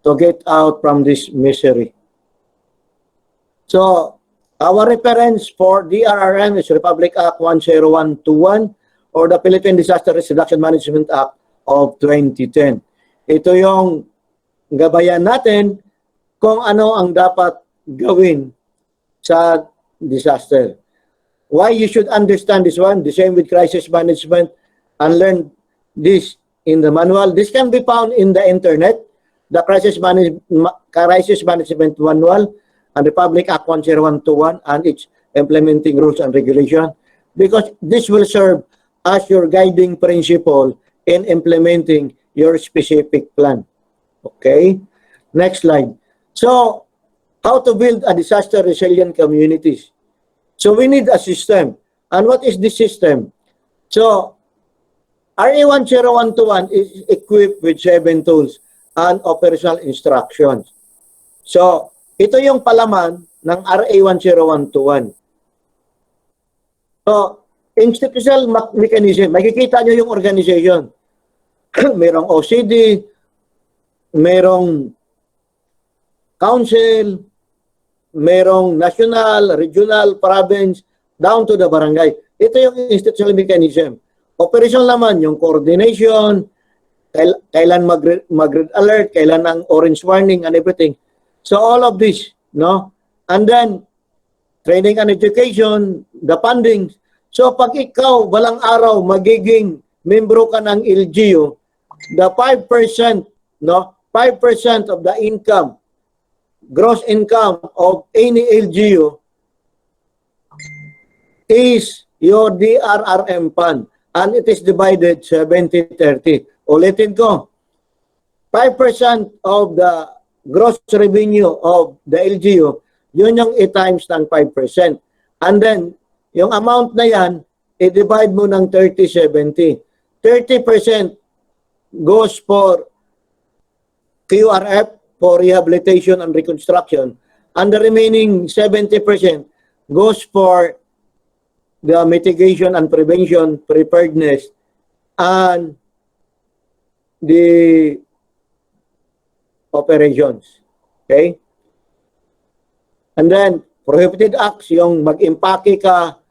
to get out from this misery. So, our reference for DRRM is Republic Act 10121 or the Philippine Disaster Risk Reduction Management Act of 2010. Ito yung gabayan natin kung ano ang dapat gawin sa disaster. Why you should understand this one, the same with crisis management, and learn this in the manual. This can be found in the internet, the crisis management manual, and Republic Act 10121 and its implementing rules and regulation, because this will serve as your guiding principle in implementing your specific plan. Okay? Next slide. So, how to build a disaster resilient communities. So, we need a system. And what is this system? So, RA 10121 is equipped with 7 tools and operational instructions. So, ito yung palaman ng RA 10121. So, institutional mechanism. Makikita nyo yung organization. Merong OCD, merong council, merong national, regional, province, down to the barangay. Ito yung institutional mechanism. Operational naman, yung coordination, kailan mag-red alert, kailan ang orange warning and everything. So all of this, no? And then, training and education, the funding. So pag ikaw, balang araw, magiging membro ka ng LGU, the 5%, no? 5% of the income, gross income of any LGU is your DRRM fund. And it is divided 70-30. Ulitin ko, 5% of the gross revenue of the LGU, yun yung i-times ng 5%. And then, yung amount na yan, i-divide mo ng 30-70. 30% goes for QRF, for rehabilitation and reconstruction, and the remaining 70% goes for the mitigation and prevention, preparedness, and the operations. Okay? And then, prohibited acts, yung mag-impake ka,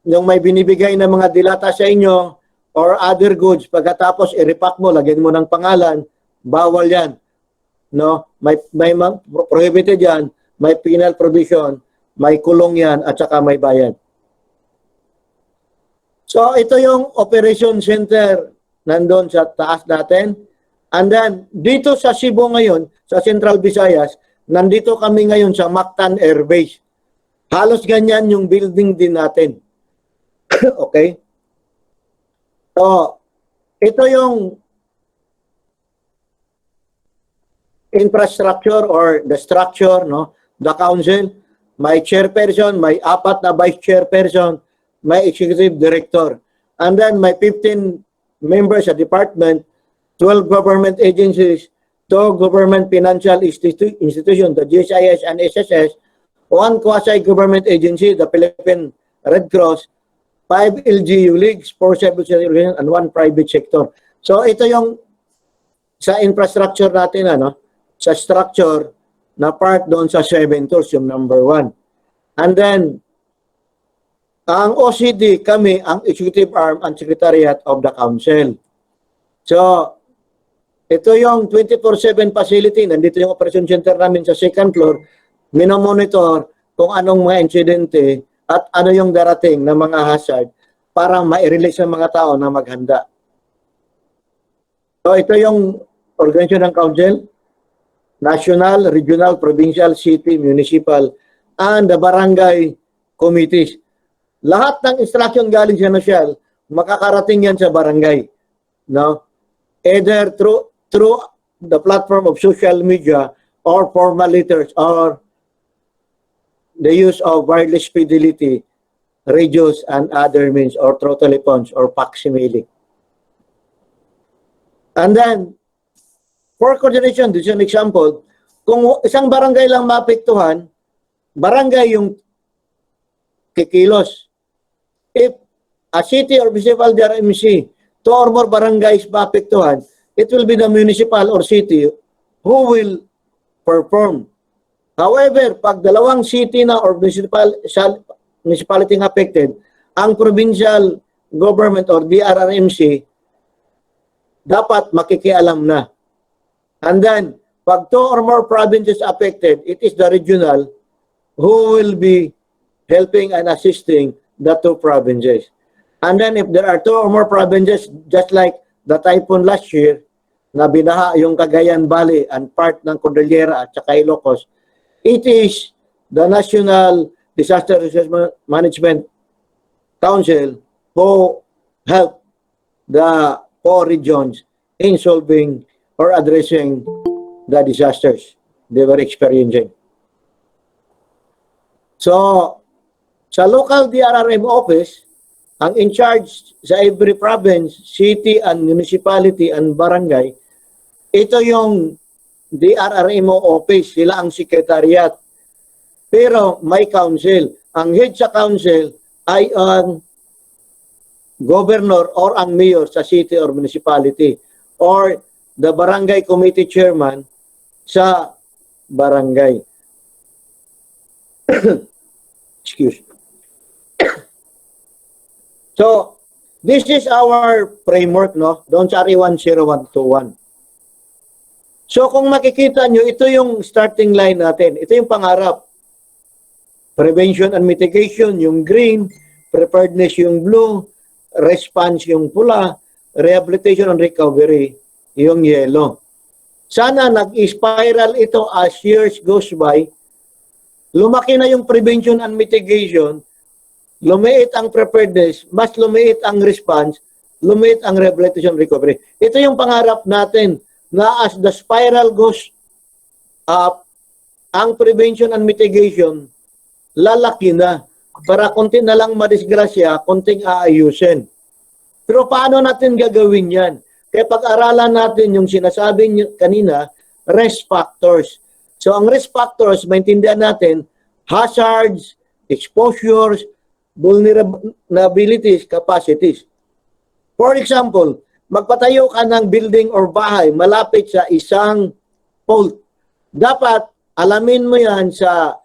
yung may binibigay na mga dilata sa inyo, or other goods, pagkatapos i-repack mo, lagyan mo ng pangalan, bawal yan. No? May prohibited yan, may penal provision, may kulong yan, at saka may bayad. So, ito yung operation center nandun sa taas natin. And then, dito sa Cebu ngayon, sa Central Visayas, nandito kami ngayon sa Mactan Air Base. Halos ganyan yung building din natin. Okay? So, ito yung infrastructure or the structure, no? The council, may chairperson, may 4 na vice chairperson, may executive director. And then may 15 members sa department, 12 government agencies, 2 government financial institutions, the GSIS and SSS, 1 quasi-government agency, the Philippine Red Cross, 5 LGU leagues, 4 civil society, and 1 private sector. So ito yung sa infrastructure natin, ano? Sa structure na part doon sa 7 tools, yung number 1. And then, ang OCD, kami, ang executive arm and secretariat of the council. So, ito yung 24/7 facility. Nandito yung operation center namin sa second floor. Minomonitor kung anong mga insidente at ano yung darating na mga hazard para ma-release ng mga tao na maghanda. So, ito yung organisasyon ng council. National, regional, provincial, city, municipal, and the barangay committees. Lahat ng instruction galing sa nasyal, makakarating yan sa barangay. No? Either through the platform of social media or formal letters or the use of wireless fidelity, radios, and other means or through telephones or facsimile. And then, for coordination, this is an example, kung isang barangay lang maapektuhan, barangay yung kikilos. If a city or municipal DRMC, 2 or more barangays maapektuhan, it will be the municipal or city who will perform. However, pag dalawang city na or municipality affected, ang provincial government or DRRMC dapat makikialam na. And then, pag 2 or more provinces affected, it is the regional who will be helping and assisting the 2 provinces. And then, if there are 2 or more provinces, just like the typhoon last year, na binaha yung Cagayan Valley and part ng Cordillera at saka Ilocos, it is the National Disaster Resource Management Council who help the 4 regions in solving or addressing the disasters they were experiencing. So, sa local DRRM office, ang in charge sa every province, city and municipality and barangay, ito yung DRRMO office, sila ang secretariat. Pero may council. Ang head sa council ay ang governor or ang mayor sa city or municipality or the barangay committee chairman sa barangay. Excuse me. So, this is our framework, no? Don't sorry 10121. So, kung makikita nyo, ito yung starting line natin. Ito yung pangarap. Prevention and mitigation, yung green. Preparedness, yung blue. Response, yung pula. Rehabilitation and recovery, yung yellow. Sana nag-spiral ito as years goes by. Lumaki na yung prevention and mitigation. Lumiit ang preparedness. Mas lumiit ang response. Lumiit ang rehabilitation and recovery. Ito yung pangarap natin na as the spiral goes up, ang prevention and mitigation lalaki na. Para konti na lang madisgrasya, konting aayusin. Pero paano natin gagawin yan? Kaya pag-aralan natin yung sinasabi niyo kanina, risk factors. So ang risk factors, maintindihan natin, hazards, exposures, vulnerabilities, capacities. For example, magpatayo ka ng building or bahay malapit sa isang fault. Dapat alamin mo yan sa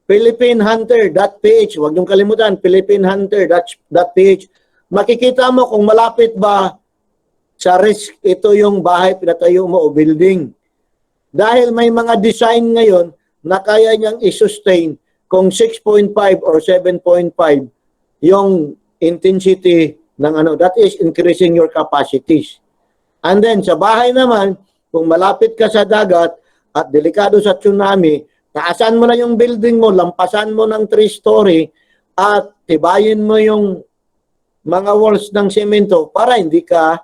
philippinehunter.ph. Huwag niyong kalimutan, philippinehunter.ph. Makikita mo kung malapit ba sa risk ito yung bahay pinatayo mo o building. Dahil may mga design ngayon na kaya niyang i-sustain kung 6.5 or 7.5 yung intensity ng ano. That is increasing your capacities. And then sa bahay naman, kung malapit ka sa dagat at delikado sa tsunami, taasan mo na yung building mo, lampasan mo ng 3-story at tibayin mo yung mga walls ng semento para hindi ka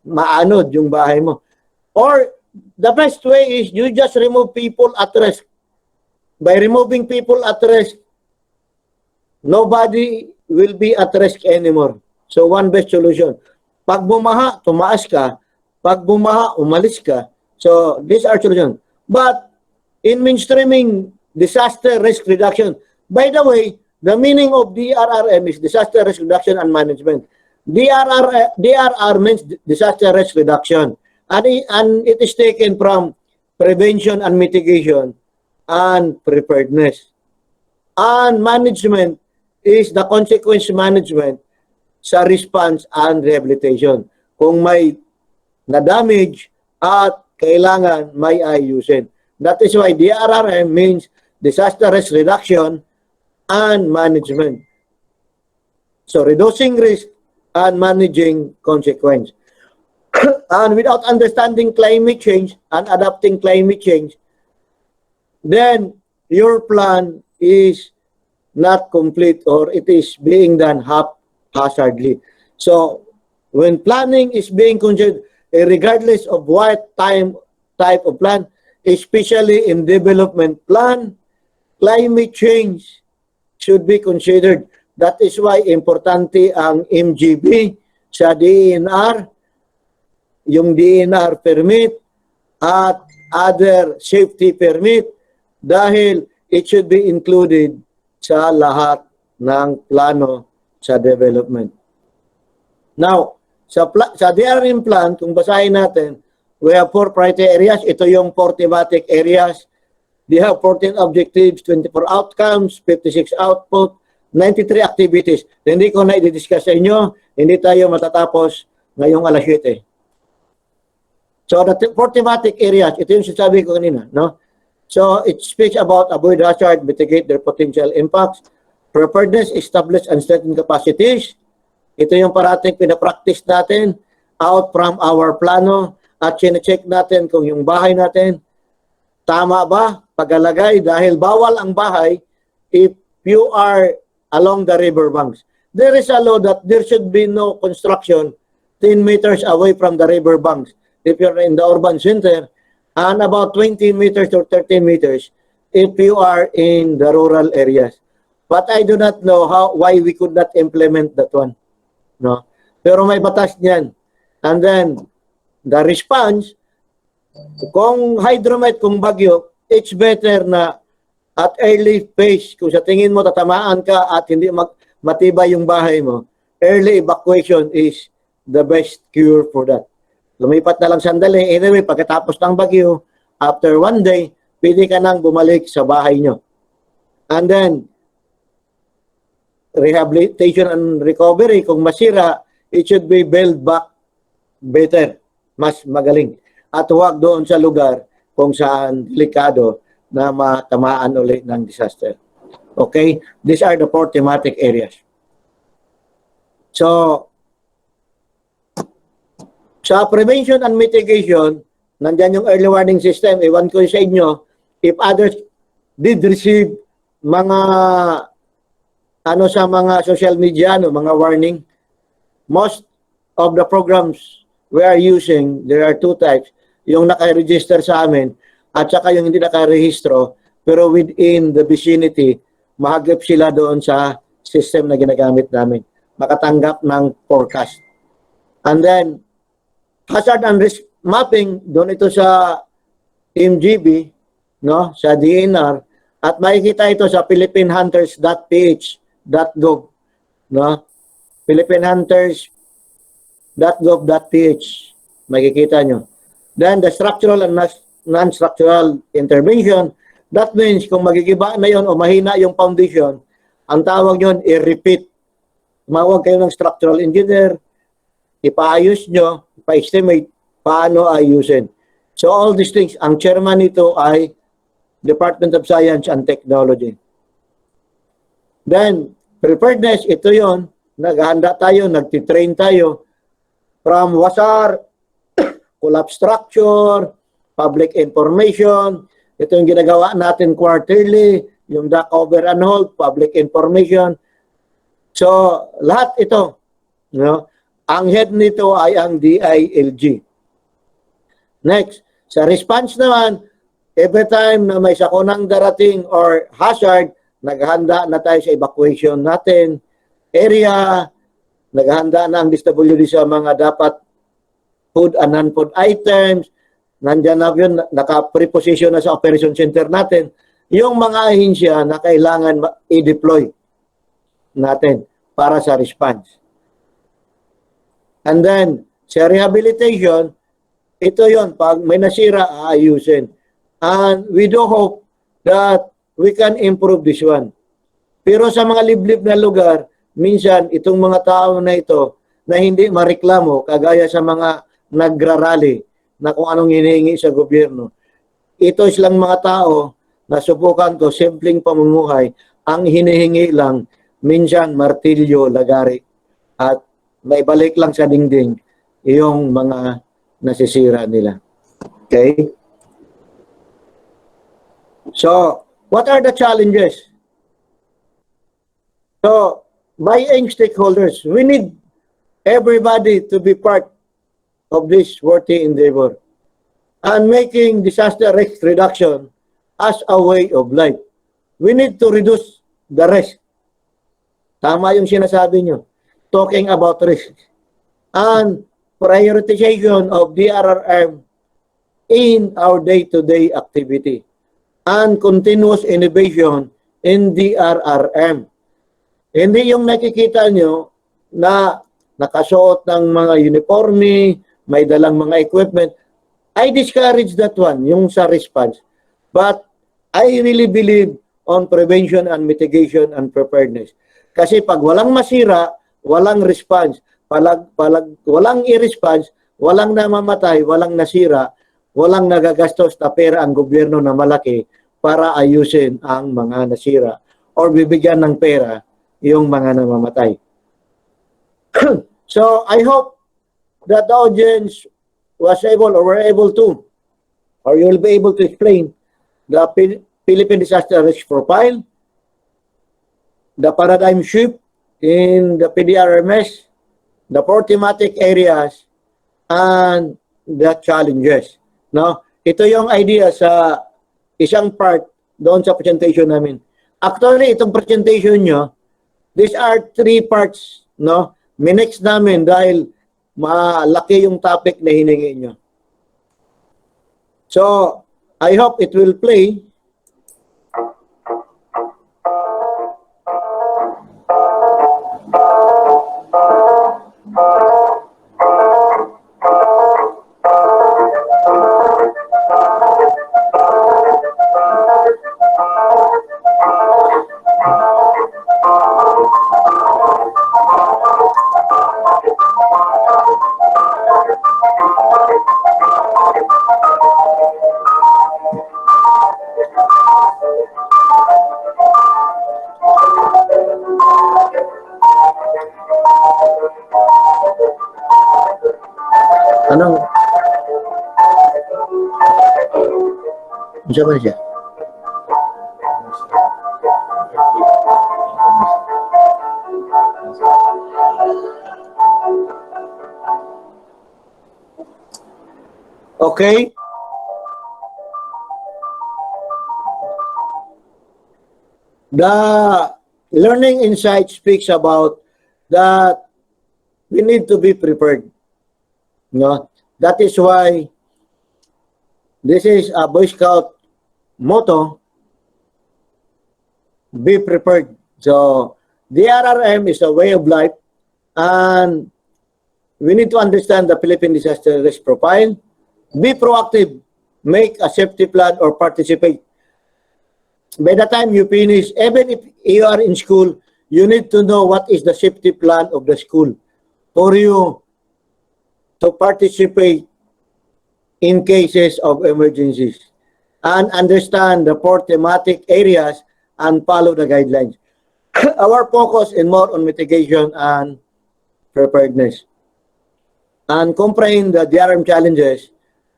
maanod yung bahay mo. Or the best way is you just remove people at risk. By removing people at risk, nobody will be at risk anymore. So one best solution. Pag bumaha, tumaas ka. Pag bumaha, umalis ka. So these are solutions. But in mainstreaming disaster risk reduction, by the way, the meaning of DRRM is disaster risk reduction and management. DRR means disaster risk reduction. And it is taken from prevention and mitigation and preparedness. And management is the consequence management sa response and rehabilitation. Kung may na-damage at kailangan may ayusin. That is why DRRM means disaster risk reduction and management. So reducing risk and managing consequence. And without understanding climate change and adapting climate change, then your plan is not complete or it is being done haphazardly. So when planning is being considered, regardless of what type of plan, especially in development plan, climate change should be considered. That is why importante ang MGB sa DNR, yung DNR permit at other safety permit dahil it should be included sa lahat ng plano sa development. Now, sa DRRM plan, kung basahin natin, we have 4 priority areas. Ito yung 4 thematic areas. They have 14 objectives, 24 outcomes, 56 output, 93 activities. Hindi ko na i-discuss sa inyo. Hindi tayo matatapos ngayong alas 7. So, the 4 thematic areas, ito yung sinasabi ko kanina, no? So, it speaks about avoid hazard, mitigate their potential impacts, preparedness, establish and strengthen capacities. Ito yung parating pinapractice natin out from our plano at sinecheck natin kung yung bahay natin tama ba paglalagay dahil bawal ang bahay if you are along the river banks. There is a law that there should be no construction 10 meters away from the river banks if you're in the urban center and about 20 meters or 30 meters if you are in the rural areas. But I do not know why we could not implement that one. No? Pero may batas niyan. And then, the response, kung hydromite, kung bagyo, it's better na at early phase, kung sa tingin mo tatamaan ka at hindi matibay yung bahay mo, early evacuation is the best cure for that. Lumipat na lang sandali. Anyway, pagkatapos ng bagyo, after 1 day, pwede ka nang bumalik sa bahay nyo. And then, rehabilitation and recovery, kung masira, it should be built back better, mas magaling. At huwag doon sa lugar kung saan delikado na matamaan ulit ng disaster. Okay? These are the 4 thematic areas. So, sa prevention and mitigation, nandyan yung early warning system. Iwan ko sa inyo, if others did receive mga sa mga social media, mga warning, most of the programs we are using, there are 2 types. Yung naka-register sa amin at saka yung hindi naka-rehistro pero within the vicinity, mahagip sila doon sa system na ginagamit namin. Makatanggap ng forecast. And then, hazard and risk mapping, doon ito sa MGB, no, sa DNR, at makikita ito sa philippinehunters.ph.gov, no? philippinehunters.gov.ph, makikita nyo. Then the structural and non-structural intervention, that means kung magigiba na yon o mahina yung foundation, ang tawag nyon i-repeat. Tumawag kayo ng structural engineer, ipaayos nyo, ipa-estimate paano ayusin. So all these things, ang chairman nito ay Department of Science and Technology. Then, preparedness, ito yon, naghahanda tayo, nagtitrain tayo from WASAR, collapse structure, public information, ito yung ginagawa natin quarterly, yung dock over and hold, public information. So, lahat ito, no? Ang head nito ay ang DILG. Next, sa response naman, every time na may sakunang darating or hazard, naghahanda na tayo sa evacuation natin, area, naghahanda na ang DSWD sa mga dapat food and non-food items, nandyan na yun, naka-preposition na sa operation center natin, yung mga ahensya na kailangan i-deploy natin para sa response. And then, sa rehabilitation, ito yon, pag may nasira, aayusin. And we do hope that we can improve this one. Pero sa mga liblib na lugar, minsan itong mga tao na ito na hindi mareklamo, kagaya sa mga nagrarally na kung anong hinihingi sa gobyerno, ito silang mga tao na subukan ko, simpleng pamumuhay, ang hinihingi lang, minsan martilyo, lagari, at may balik lang sa dingding yung mga nasisira nila. Okay? So, what are the challenges? So, buying stakeholders, we need everybody to be part of this worthy endeavor and making disaster risk reduction as a way of life. We need to reduce the risk. Tama yung sinasabi nyo. Talking about risk. And prioritization of DRRM in our day-to-day activity. And continuous innovation in DRRM. Hindi yung nakikita nyo na nakasuot ng mga uniforme, may dalang mga equipment. I discourage that one, yung sa response. But I really believe on prevention and mitigation and preparedness. Kasi pag walang masira, walang response. Walang i-response, walang namamatay, walang nasira, walang nagagastos na pera ang gobyerno na malaki para ayusin ang mga nasira or bibigyan ng pera yung mga namamatay. So, I hope that the audience was able or were able to, or you will be able to explain the Philippine Disaster Risk Profile, the paradigm shift in the PDRMS, the four thematic areas, and the challenges. No? Ito yung idea sa isang part doon sa presentation namin. Actually, itong presentation nyo, these are 3 parts, no? Minex namin dahil malaki yung topic na hiningi nyo. So, I hope it will play. Anong? Siya ba siya? Okay. The learning insight speaks about that we need to be prepared. No, that is why this is a Boy Scout motto, be prepared. So, DRRM is a way of life, and we need to understand the Philippine Disaster Risk Profile, be proactive, make a safety plan or participate. By the time you finish, even if you are in school, you need to know what is the safety plan of the school for you to participate in cases of emergencies and understand the 4 thematic areas and follow the guidelines. Our focus is more on mitigation and preparedness. And comprehend the DRM challenges.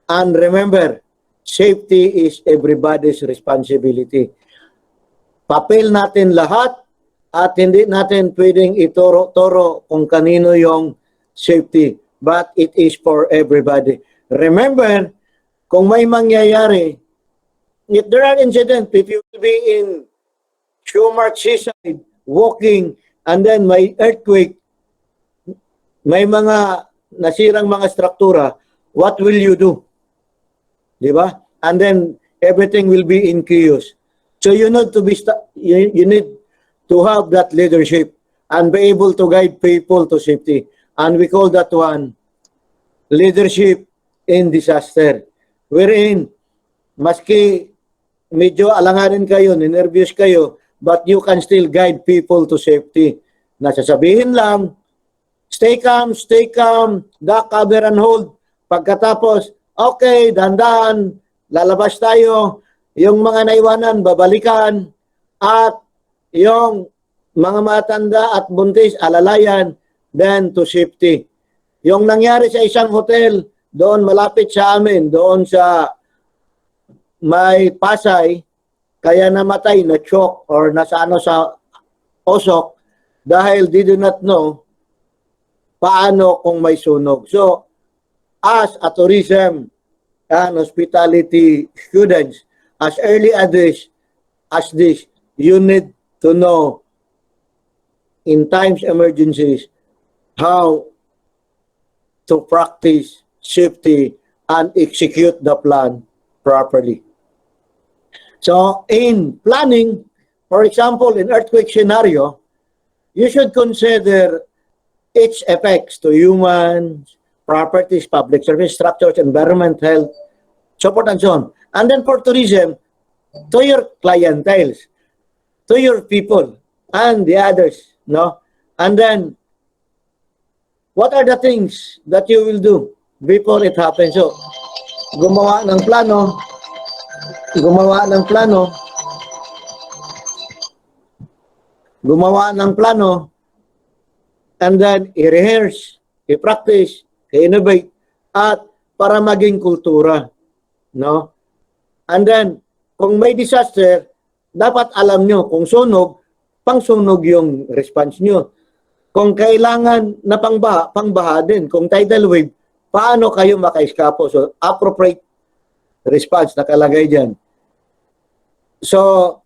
And remember, safety is everybody's responsibility. Papel natin lahat at hindi natin pwedeng ituro-toro kung kanino yung safety. But it is for everybody. Remember, kung may mangyayari, if there are incidents, if you will be in Shumark seaside, walking, and then may earthquake, may mga nasirang mga struktura, what will you do? Di ba? And then, everything will be in chaos. So you need to be, you need to have that leadership and be able to guide people to safety. And we call that one leadership in disaster. Wherein, maski medyo alanganin kayo, nervous kayo, but you can still guide people to safety. Nasasabihin lang, stay calm, duck, cover, and hold. Pagkatapos, okay, dahan-dahan, lalabas tayo, yung mga naiwanan, babalikan, at yung mga matanda at buntis, alalayan, then to safety. Yung nangyari sa isang hotel, doon malapit sa amin, doon sa may Pasay, kaya namatay, na-choke, or nasa ano sa osok, dahil they do not know paano kung may sunog. So, as a tourism and hospitality students, as early as this, you need to know in times emergencies how to practice safety and execute the plan properly. So in planning, for example, in earthquake scenario, you should consider its effects to humans, properties, public service structures, environment, health, support, and so on. And then for tourism, to your clienteles, to your people, and the others, no? And then, what are the things that you will do before it happens? So, gumawa ng plano, and then i-rehearse, i-practice, i-innovate, at para maging kultura, no? And then, kung may disaster, dapat alam nyo, kung sunog, pangsunog yung response nyo. Kung kailangan na pangbaha din. Kung tidal wave, paano kayo makaiskapo? So, appropriate response nakalagay dyan. So,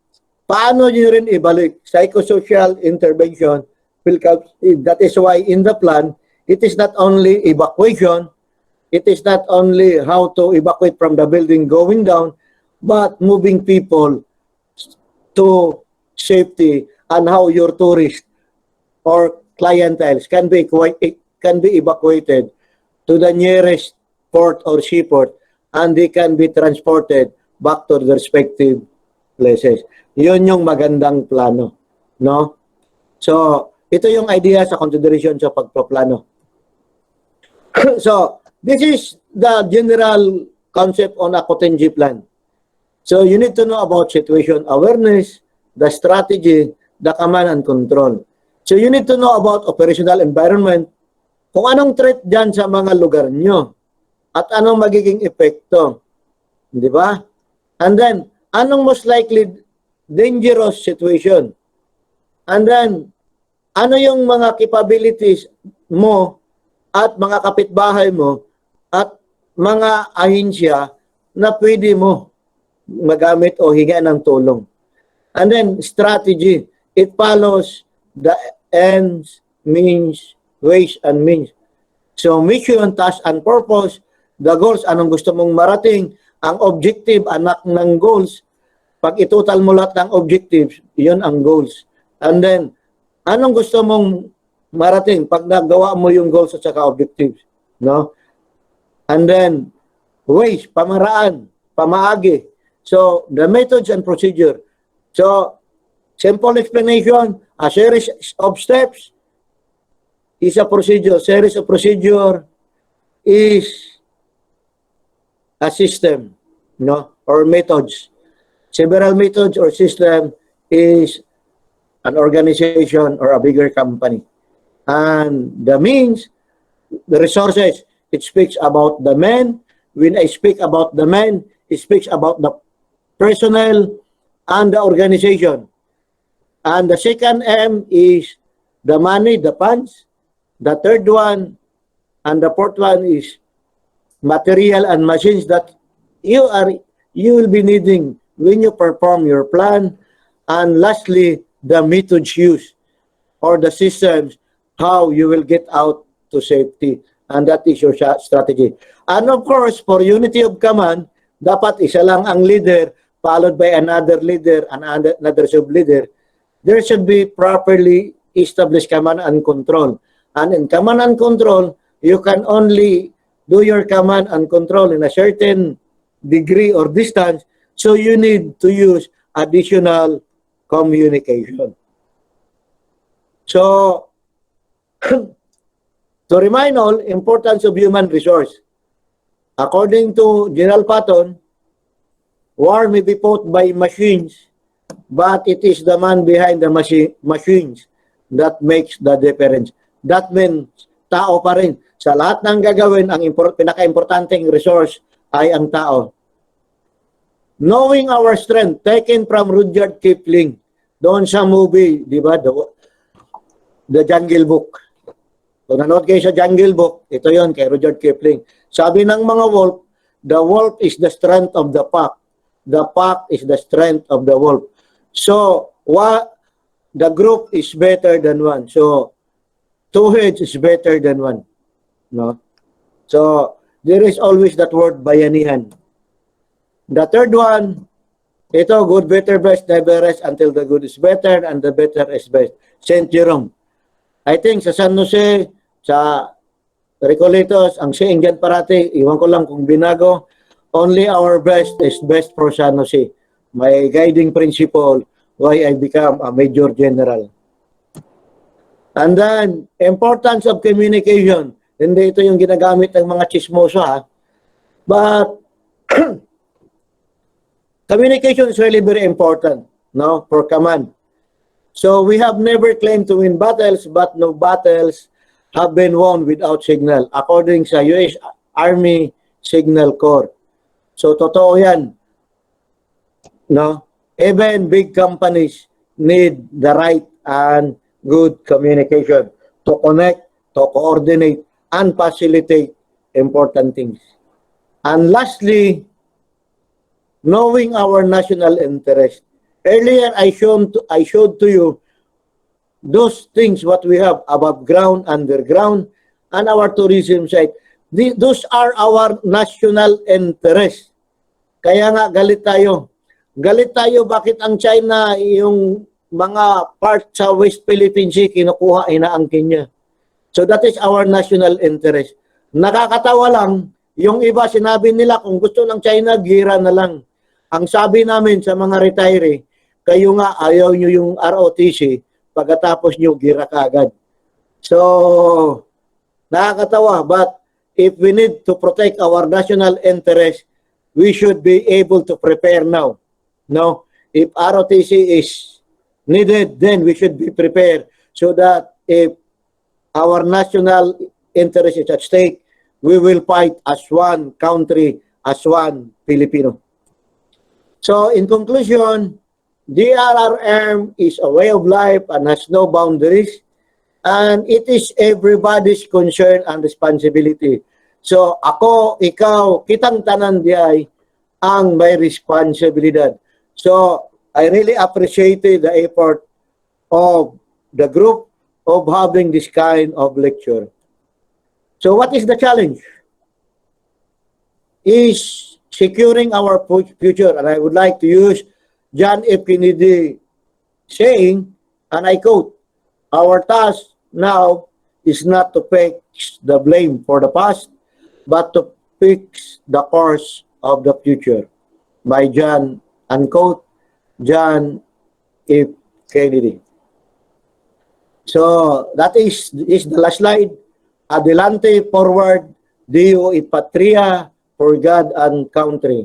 paano nyo rin ibalik? Psychosocial intervention will come. That is why in the plan, it is not only evacuation, it is not only how to evacuate from the building going down, but moving people to safety and how your tourists or clienteles can be evacuated to the nearest port or seaport, and they can be transported back to their respective places. Yun yung magandang plano, no? So, ito yung idea sa consideration sa pagpaplano. So, this is the general concept on a contingency plan. So, you need to know about situation awareness, the strategy, the command and control. So, you need to know about operational environment, kung anong threat dyan sa mga lugar nyo, at anong magiging epekto. Di ba? And then, anong most likely dangerous situation. And then, ano yung mga capabilities mo at mga kapitbahay mo at mga ahensya na pwede mo magamit o hinga ng tulong. And then, strategy. It follows the ends, means, ways, and means. So, mission, task, and purpose. The goals, anong gusto mong marating. Ang objective, anak ng goals. Pag itotal mo lahat ng objectives, yun ang goals. And then, anong gusto mong marating pag nagawa mo yung goals at saka objectives, no? And then, ways, pamaraan, pamaagi. So, the methods and procedure. So, simple explanation, a series of steps is a procedure. Series of procedure is a system, no? Or methods. Several methods or system is an organization or a bigger company. And the means, the resources, it speaks about the men. When I speak about the men, it speaks about the personnel and the organization. And the second M is the money, the funds. The third one and the fourth one is material and machines that you will be needing when you perform your plan. And lastly, the methods used or the systems, how you will get out to safety. And that is your strategy. And of course, for unity of command, dapat isa lang ang leader, followed by another leader and another sub-leader. There should be properly established command and control. And in command and control, you can only do your command and control in a certain degree or distance. So you need to use additional communication. So, to remind all, importance of human resource. According to General Patton, war may be fought by machines, but it is the man behind the machines that makes the difference. That means, tao pa rin. Sa lahat ng gagawin, ang pinaka-importanting resource ay ang tao. Knowing our strength, taken from Rudyard Kipling, doon sa movie, di ba, The Jungle Book. Kung nanood kayo sa Jungle Book, ito yon kay Rudyard Kipling. Sabi ng mga wolf, the wolf is the strength of the pack. The pack is the strength of the wolf. So, the group is better than one. So, two heads is better than one. No? So, there is always that word bayanihan. The third one, ito, good, better, best, never rest until the good is better and the better is best. Saint Jerome. I think sa San Jose, sa Recoletos, ang saying dyan parati, iwan ko lang kung binago, only our best is best for San Jose. My guiding principle, why I become a Major General. And then, importance of communication. Hindi ito yung ginagamit ng mga chismoso, ha? But, communication is really very important, no, for command. So we have never claimed to win battles, but no battles have been won without signal, according sa US Army Signal Corps. So totoo yan, no? Even big companies need the right and good communication to connect, to coordinate, and facilitate important things. And lastly, knowing our national interest. Earlier, I showed to you those things what we have above ground, underground, and our tourism site. Those are our national interest. Kaya nga galit tayo. Galit tayo bakit ang China yung mga part sa West Philippine Sea kinukuha, inaangkin niya. So that is our national interest. Nakakatawa lang, yung iba sinabi nila kung gusto ng China, gira na lang. Ang sabi namin sa mga retiree, kayo nga ayaw nyo yung ROTC, pagkatapos nyo gira kagad. So, nakakatawa, but if we need to protect our national interest, we should be able to prepare now. No? If ROTC is needed, then we should be prepared so that if our national interest is at stake, we will fight as one country, as one Filipino. So, in conclusion, DRRM is a way of life and has no boundaries, and it is everybody's concern and responsibility. So, ako, ikaw, kitang tanan diay ang may responsibilidad. So, I really appreciated the effort of the group of having this kind of lecture. So, what is the challenge? Is securing our future, and I would like to use John F. Kennedy saying, and I quote, our task now is not to fix the blame for the past, but to fix the course of the future. By John, unquote, John F. Kennedy. So, that is the last slide. Adelante, forward, Dio et Patria, for God and country.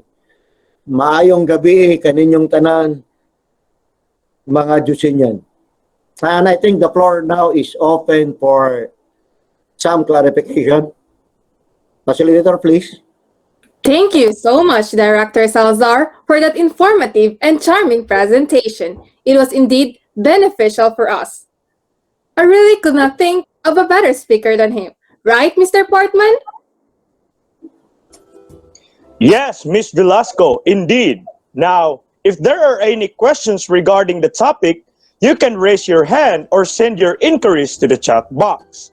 Maayong gabi kaninyong tanan, mga Diyusinyan. And I think the floor now is open for some clarification. Facilitator, please. Thank you so much, Director Salazar, for that informative and charming presentation. It was indeed beneficial for us. I really could not think of a better speaker than him. Right, Mr. Portman? Yes, Ms. Velasco, indeed. Now, if there are any questions regarding the topic, you can raise your hand or send your inquiries to the chat box.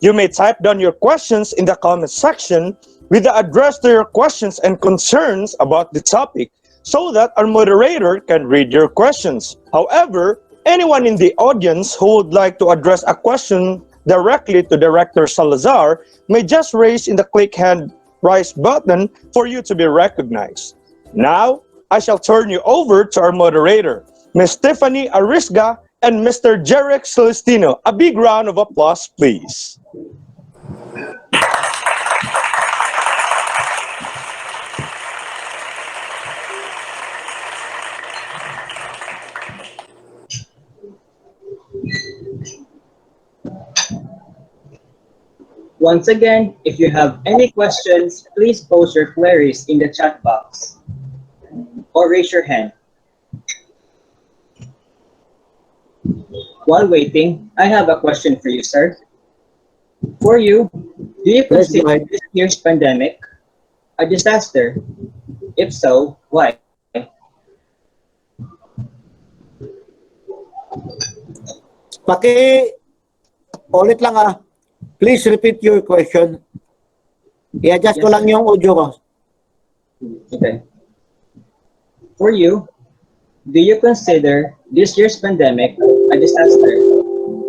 You may type down your questions in the comment section with the address to your questions and concerns about the topic so that our moderator can read your questions. However, anyone in the audience who would like to address a question directly to Director Salazar may just raise in the click hand raise button for you to be recognized. Now, I shall turn you over to our moderator. Ms. Stephanie Arisga, and Mr. Jarek Celestino. A big round of applause, please. Once again, if you have any questions, please post your queries in the chat box or raise your hand. While waiting, I have a question for you, sir. For you, do you consider this year's pandemic a disaster? If so, why? Ulit lang Please repeat your question. I-adjust ko lang yung audio ko. Okay. For you, do you consider this year's pandemic a disaster?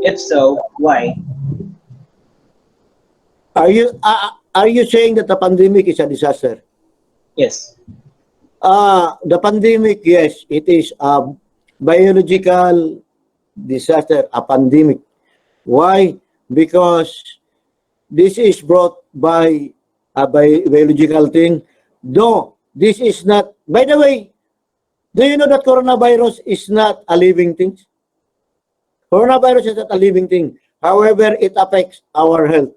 If so, why? Are you saying that the pandemic is a disaster? Yes. The pandemic, yes, it is a biological disaster, a pandemic. Why? Because this is brought by a biological thing. Though this is not, by the way, do you know that coronavirus is not a living thing? Coronavirus is not a living thing. However, it affects our health.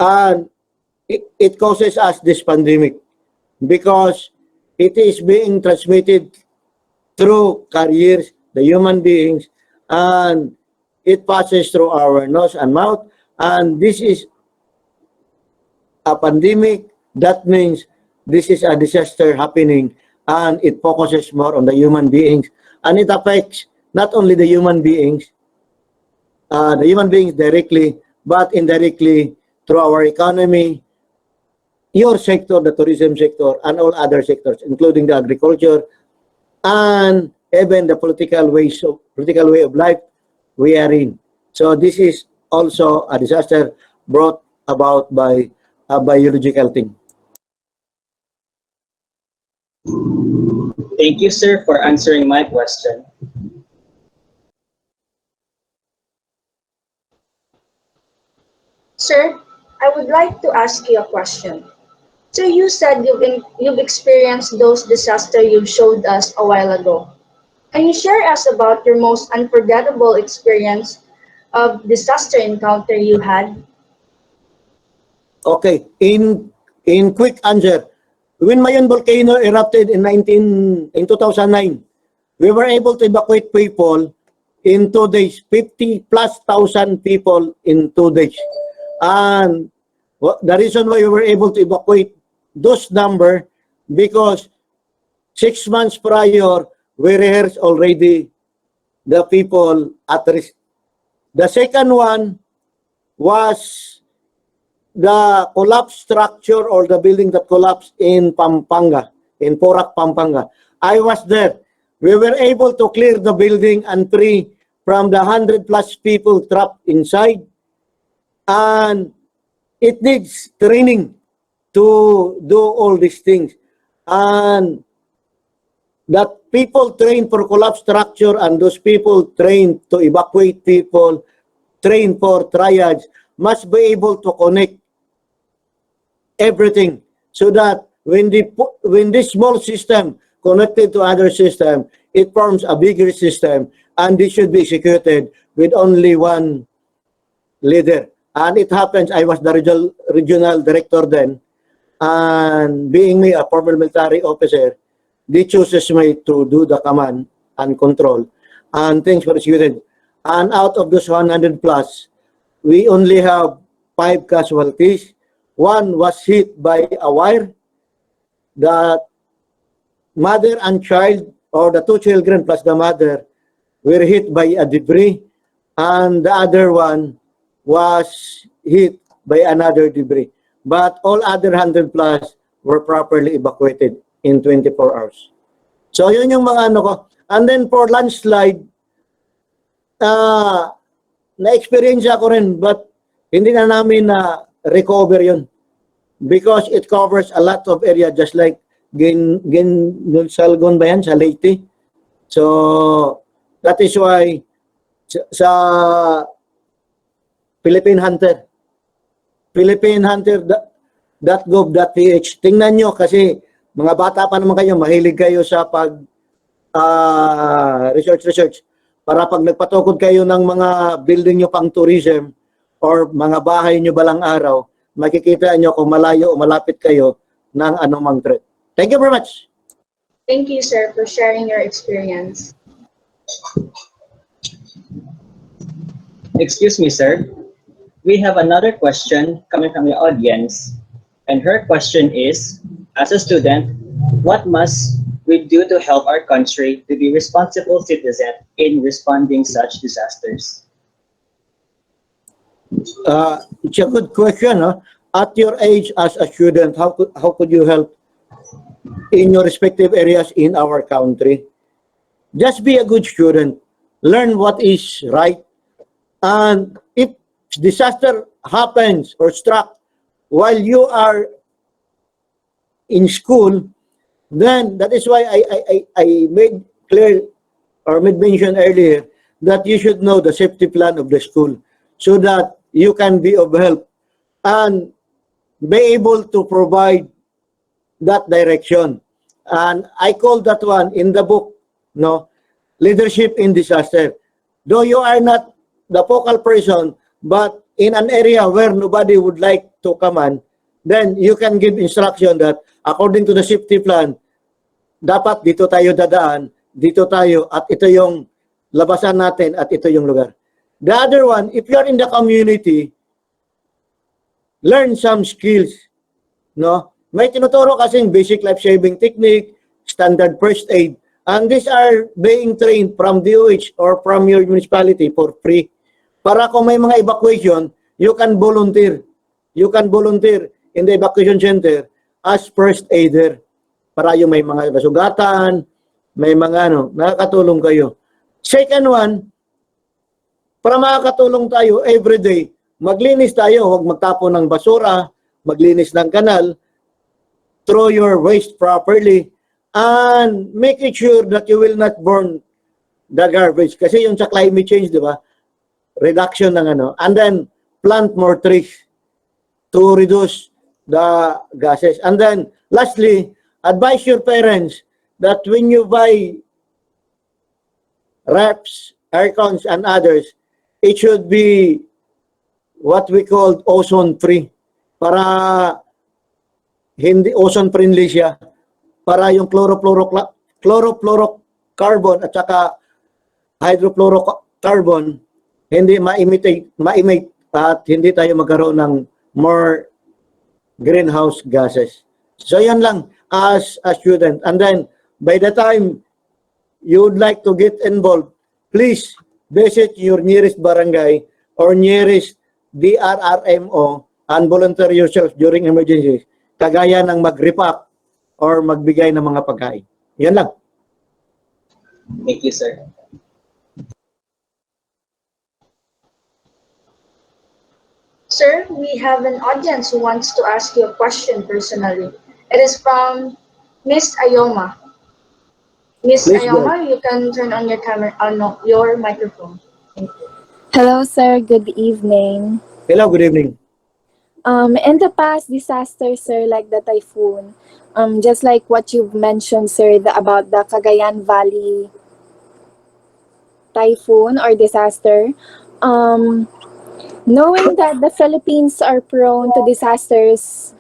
And it causes us this pandemic because it is being transmitted through carriers, the human beings, and it passes through our nose and mouth. And this is a pandemic. That means this is a disaster happening, and it focuses more on the human beings, and it affects not only the human beings directly, but indirectly through our economy, your sector, the tourism sector, and all other sectors, including the agriculture, and even the political way of life we are in. So this is also a disaster brought about by a biological thing. Thank you, sir, for answering my question. Sir, I would like to ask you a question. So you said you've experienced those disasters you showed us a while ago. Can you share us about your most unforgettable experience of disaster encounter you had? Okay, in quick answer, when Mayon volcano erupted in 2009, we were able to evacuate people in 2 days, 50,000+ people in 2 days. And the reason why we were able to evacuate those number, because 6 months prior, we rehearsed already the people at risk. The second one was the collapsed structure or the building that collapsed in Pampanga, in Porac, Pampanga. I was there. We were able to clear the building and free from the 100+ people trapped inside. And it needs training to do all these things. And that people trained for collapse structure and those people trained to evacuate people, trained for triage, must be able to connect everything so that when this small system connected to other system, it forms a bigger system, and this should be executed with only one leader. And it happens, I was the regional director then, and being me a former military officer, they chooses me to do the command and control, and things were executed. And out of those 100+, we only have 5 casualties. One was hit by a wire. The mother and child, or the 2 children plus the mother, were hit by a debris, and the other one was hit by another debris. But all other 100+ were properly evacuated in 24 hours. So yun yung mga ano ko. And then for landslide, na-experience ako rin, but hindi na namin na-recover yun. Because it covers a lot of area, just like Ginsalgon ba yan, sa Leyte. So, that is why sa Philippine Hunter, philippinehunter.gov.ph, tingnan nyo kasi mga bata pa naman kayo, mahilig kayo sa pag research para pag nagpatukod kayo ng mga building nyo pang tourism or mga bahay nyo balang araw, makikita nyo kung malayo o malapit kayo ng anumang threat. Thank you very much. Thank you, sir, for sharing your experience. Excuse me, sir. We have another question coming from the audience. And her question is, as a student, what must we do to help our country to be responsible citizens in responding such disasters? It's a good question. Huh? At your age as a student, how could you help in your respective areas in our country? Just be a good student. Learn what is right. And if disaster happens or struck while you are in school, then that is why I made clear or made mention earlier that you should know the safety plan of the school so that you can be of help and be able to provide that direction. And I call that one in the book, no, leadership in disaster. Though you are not the focal person, but in an area where nobody would like to command, then you can give instruction that according to the safety plan, dapat dito tayo dadaan, dito tayo, at ito yung labasan natin, at ito yung lugar. The other one, if you are in the community, learn some skills, no? May tinuturo kasing basic life-saving technique, standard first aid, and these are being trained from DOH or from your municipality for free. Para kung may mga evacuation, you can volunteer. You can volunteer in the evacuation center as first aider. Para yung may mga nasugatan, may mga nakakatulong kayo. Second one, para makakatulong tayo everyday, maglinis tayo, huwag magtapon ng basura, maglinis ng kanal, throw your waste properly, and make it sure that you will not burn the garbage. Kasi yung sa climate change, di ba? Reduction ng and then plant more trees to reduce the gases. And then, lastly, advise your parents that when you buy wraps, aircons, and others, it should be what we call ozone-free. Para hindi ozone-friendly siya. Para yung chlorofluorocarbon at saka hydrofluorocarbon hindi ma-emit at hindi tayo magkaroon ng more greenhouse gases. So yan lang as a student. And then, by the time you would like to get involved, please visit your nearest barangay or nearest DRRMO and volunteer yourself during emergencies. Kagaya ng mag-repack or magbigay ng mga pagkain. Yan lang. Thank you, sir. Sir, we have an audience who wants to ask you a question personally. It is from Miss Ayoma. Miss Ayoma, you can turn on your camera, your microphone. Thank you. Hello, sir. Good evening. Hello, good evening. In the past disasters, sir, like the typhoon, just like what you've mentioned, sir, about the Cagayan Valley typhoon or disaster, knowing that the Philippines are prone to disasters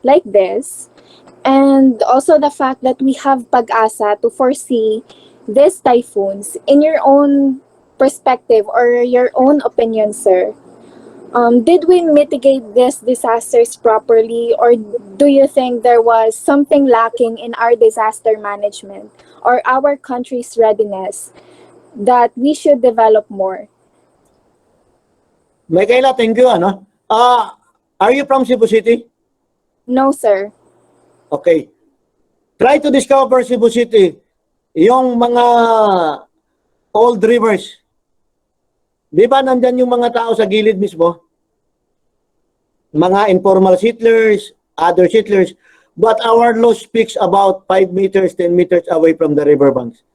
like this, and also the fact that we have pag-asa to foresee these typhoons, in your own perspective or your own opinion, sir, did we mitigate these disasters properly, or do you think there was something lacking in our disaster management or our country's readiness that we should develop more? Michaela, thank you. Are you from Cebu City? No, sir. Okay. Try to discover Cebu City, yung mga old rivers. Di ba nandyan yung mga tao sa gilid mismo? Mga informal settlers, other settlers, but our law speaks about 5 meters, 10 meters away from the riverbanks.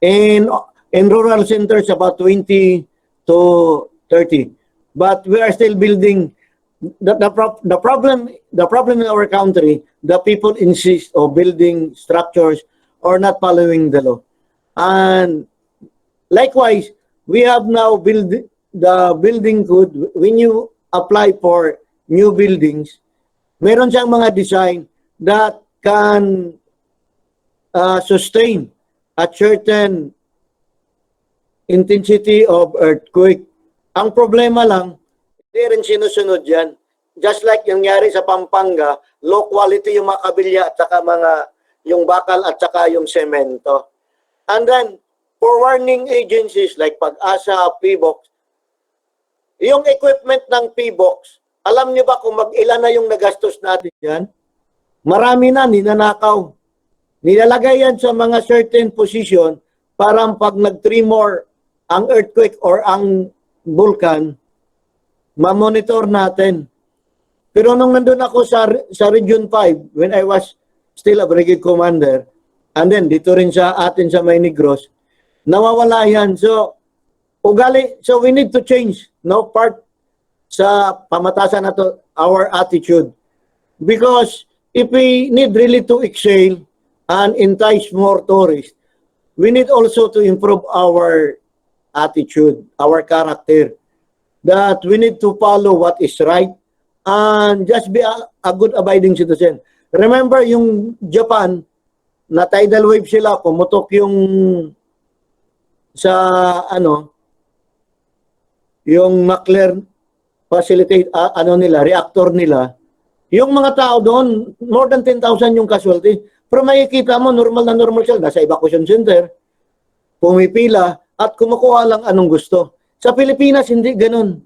In rural centers, about 20 to 30. But we are still building. The problem in our country, the people insist of building structures or not following the law. And likewise, we have now the building code. When you apply for new buildings, meron siyang mga design that can sustain a certain intensity of earthquake. Ang problema lang, hindi rin sinusunod yan. Just like yung nangyari sa Pampanga, low quality yung mga kabilya at saka yung bakal at saka yung semento. And then, for warning agencies like Pag-asa, PBOX, yung equipment ng PBOX, alam niyo ba kung mag-ilan na yung nagastos natin yan? Marami na, ninanakaw. Nilalagay yan sa mga certain position para pag nag-tremor ang earthquake or ang vulkan, ma-monitor natin. Pero nung nandun ako sa Region 5, when I was still a brigade commander, and then dito rin sa atin sa May Negros, nawawala yan. So we need to change part sa pamatasan na to, our attitude. Because if we need really to excel and entice more tourists, we need also to improve our attitude, our character. That we need to follow what is right and just be a good abiding citizen. Remember yung Japan, na tidal wave sila, pumutok yung sa yung nuclear facilitate reactor nila. Yung mga tao doon, more than 10,000 yung casualty. Pero makikita mo, normal sila. Nasa evacuation center, pumipila, at kumukuha lang anong gusto. Sa Pilipinas, hindi ganun.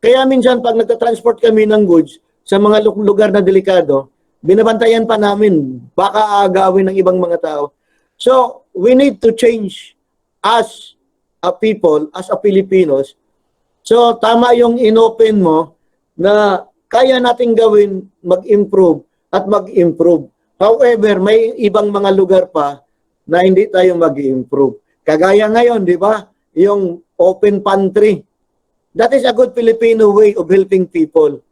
Kaya minsan, pag nagtatransport kami ng goods sa mga lugar na delikado, binabantayan pa namin, baka aagawin ng ibang mga tao. So, we need to change as a people, as a Filipinos. So, tama yung inopen mo na kaya nating gawin, mag-improve at mag-improve. However, may ibang mga lugar pa na hindi tayo mag-improve. Kagaya ngayon, di ba? Yung open pantry. That is a good Filipino way of helping people.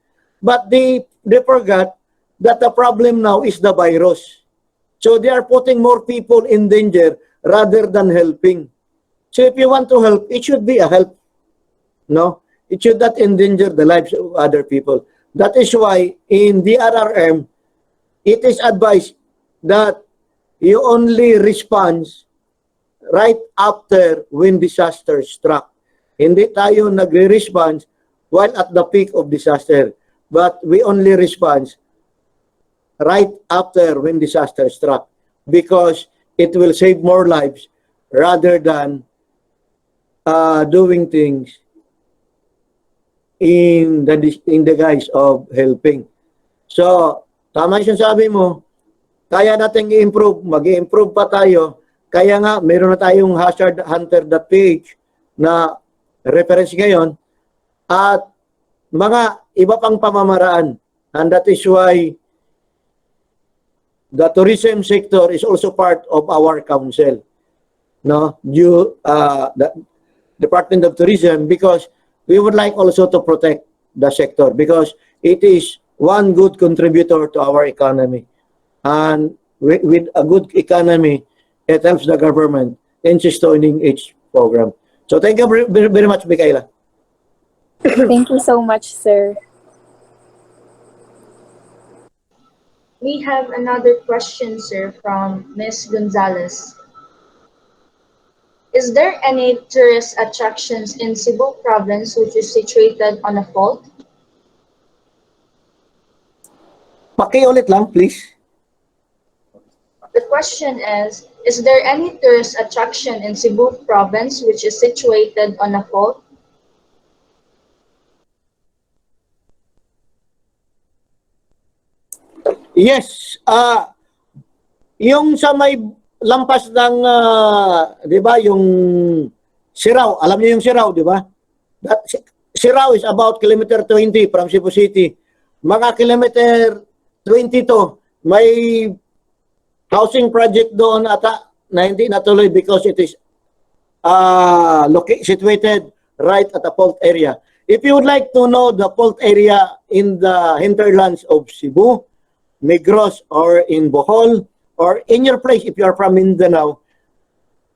But they forgot that the problem now is the virus. So they are putting more people in danger rather than helping. So if you want to help, it should be a help. No? It should not endanger the lives of other people. That is why in DRRM, it is advised that you only respond right after when disaster struck. Hindi tayo nagre-response while at the peak of disaster. But we only respond right after when disaster struck because it will save more lives rather than doing things in the guise of helping. So, tama yung sabi mo, kaya natin i-improve, mag-i-improve pa tayo. Kaya nga, meron na tayong hazardhunter.ph na reference ngayon at mga iba pang pamamaraan. And that is why the tourism sector is also part of our council. No? The Department of Tourism, because we would like also to protect the sector because it is one good contributor to our economy. And with a good economy, it helps the government in sustaining its program. So thank you very much, Michaela. Thank you so much, sir. We have another question, sir, from Ms. Gonzalez. Is there any tourist attractions in Cebu province which is situated on a fault? Pakiulit lang, please. The question is there any tourist attraction in Cebu province which is situated on a fault? Yes, yung sa may lampas ng, di ba, yung Sirao, alam niyo yung Sirao, di ba? Sirao is about kilometer 20 from Cebu City. Mga kilometer 22, may housing project doon ata na hindi natuloy because it is situated right at the fault area. If you would like to know the fault area in the hinterlands of Cebu, Negros, or in Bohol, or in your place if you are from Mindanao,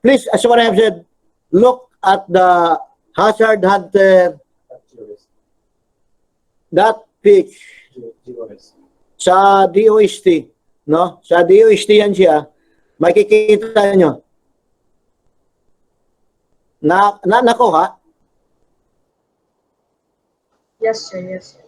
please, as what I have said, look at the hazard hunter that page sa DOST, no? Sa DOST yan siya, makikita nyo. Nakuha? Yes, sir. Yes, sir.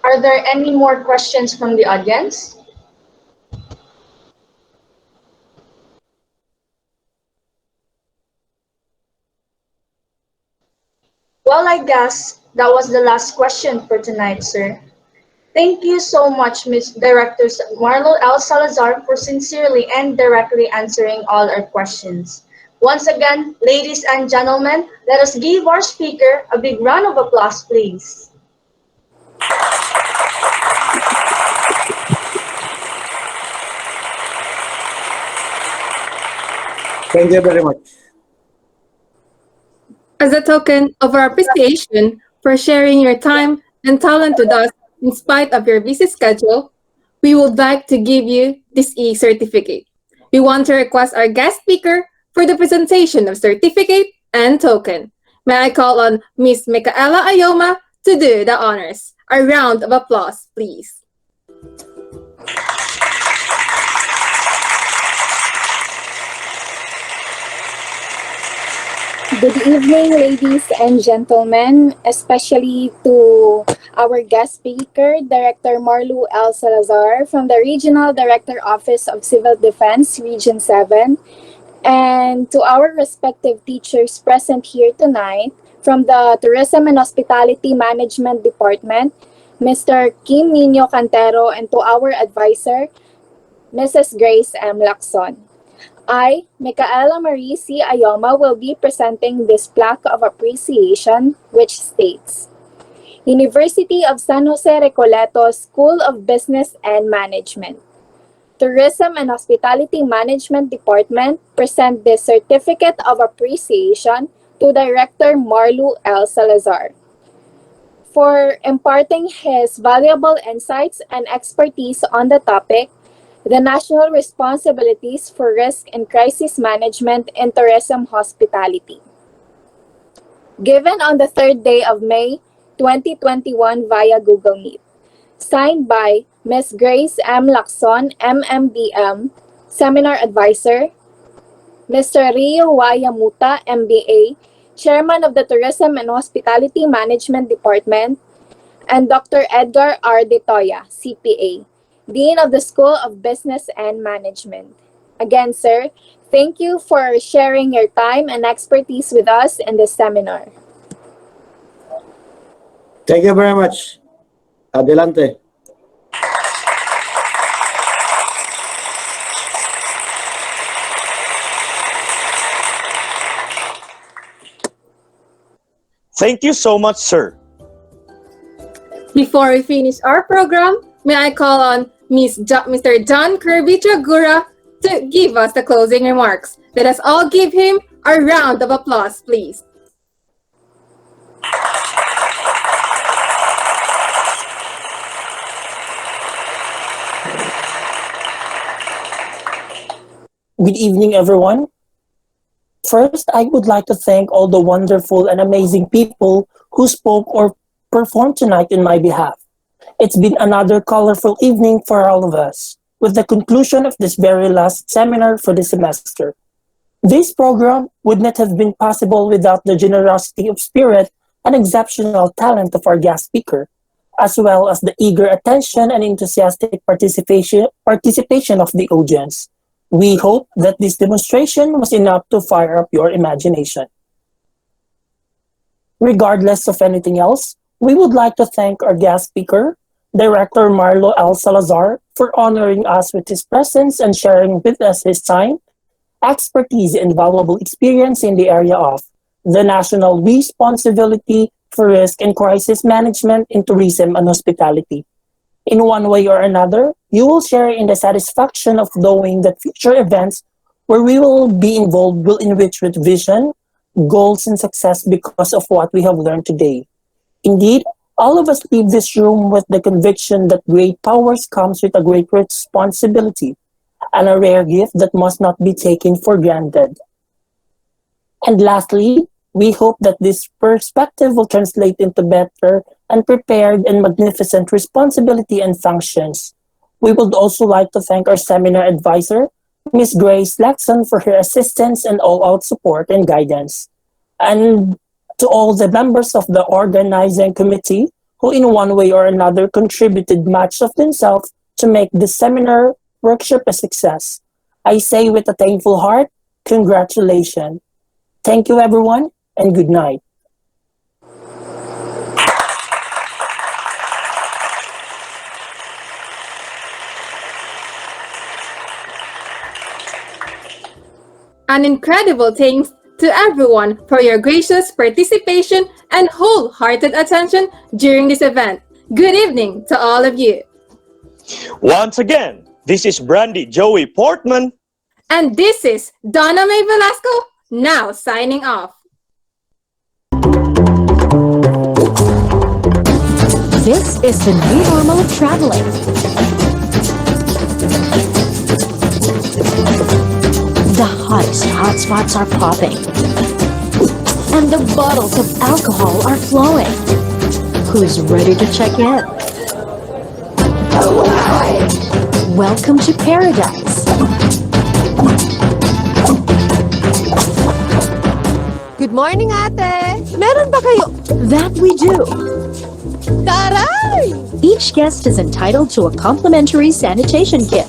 Are there any more questions from the audience? Well, I guess that was the last question for tonight, sir. Thank you so much, Ms. Director Marlo L. Salazar, for sincerely and directly answering all our questions. Once again, ladies and gentlemen, let us give our speaker a big round of applause, please. Thank you very much. As a token of our appreciation for sharing your time and talent with us in spite of your busy schedule, we would like to give you this e-certificate. We want to request our guest speaker for the presentation of certificate and token. May I call on Ms. Micaela Ayoma to do the honors. A round of applause, please. Good evening, ladies and gentlemen, especially to our guest speaker, Director Marlu L. Salazar from the Regional Director Office of Civil Defense, Region 7, and to our respective teachers present here tonight from the Tourism and Hospitality Management Department, Mr. Kim Nino Cantero, and to our advisor, Mrs. Grace M. Lacson. I, Micaela Marie C. Ayoma, will be presenting this plaque of appreciation, which states, University of San Jose Recoleto School of Business and Management. Tourism and Hospitality Management Department present this Certificate of Appreciation to Director Marlu L. Salazar for imparting his valuable insights and expertise on the topic, the National Responsibilities for Risk and Crisis Management in Tourism Hospitality. Given on the 3rd day of May 2021 via Google Meet. Signed by Ms. Grace M. Lacson, MMBM, Seminar Advisor, Mr. Rio Wayamuta, MBA, Chairman of the Tourism and Hospitality Management Department, and Dr. Edgar R. De Toya, CPA, Dean of the School of Business and Management. Again, sir, thank you for sharing your time and expertise with us in this seminar. Thank you very much. Adelante. Thank you so much, sir. Before we finish our program, may I call on Mr. John Kirby Tragura to give us the closing remarks. Let us all give him a round of applause, please. Good evening, everyone. First, I would like to thank all the wonderful and amazing people who spoke or performed tonight in my behalf. It's been another colorful evening for all of us, with the conclusion of this very last seminar for the semester. This program would not have been possible without the generosity of spirit and exceptional talent of our guest speaker, as well as the eager attention and enthusiastic participation of the audience. We hope that this demonstration was enough to fire up your imagination. Regardless of anything else, we would like to thank our guest speaker, Director Marlo L. Salazar, for honoring us with his presence and sharing with us his time, expertise, and valuable experience in the area of the national responsibility for risk and crisis management in tourism and hospitality. In one way or another, you will share in the satisfaction of knowing that future events where we will be involved will enrich with vision, goals, and success because of what we have learned today. Indeed, all of us leave this room with the conviction that great powers comes with a great responsibility and a rare gift that must not be taken for granted. And lastly, we hope that this perspective will translate into better and prepared and magnificent responsibility and functions. We would also like to thank our seminar advisor, Ms. Grace Laxon, for her assistance and all-out support and guidance. And to all the members of the organizing committee who in one way or another contributed much of themselves to make this seminar workshop a success. I say with a thankful heart, congratulations. Thank you everyone and good night. An incredible thanks to everyone for your gracious participation and wholehearted attention during this event. Good evening to all of you. Once again, this is Brandy Joey Portman. And this is Donna May Velasco, now signing off. This is the new normal of traveling. The hottest hotspots are popping. And the bottles of alcohol are flowing. Who's ready to check in? Welcome to paradise. Good morning, ate! Meron ba kayo? That we do. Taray! Each guest is entitled to a complimentary sanitation kit.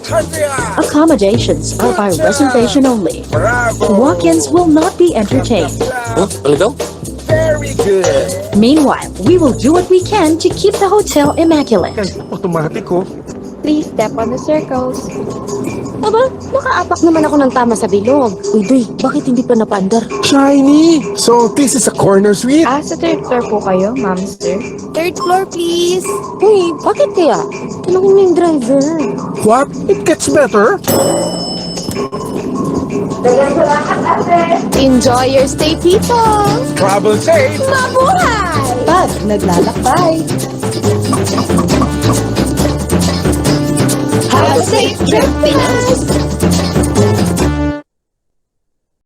Accommodations are by reservation only. Walk-ins will not be entertained. Very good. Meanwhile, we will do what we can to keep the hotel immaculate. Automatic oh. Please step on the circles. Aba, nakaapak naman ako ng tama sa bilog. Uy, Doy, bakit hindi pa napaandar? Shiny. So this is a corner suite? Sa third floor po kayo, ma'am, sir. Third floor, please. Uy, bakit kaya? Tanungin mo yung driver. What? It gets better? Enjoy your stay, people! Travel safe. Mabuhay! Pag naglalakbay. Have a safe trip, Pinas!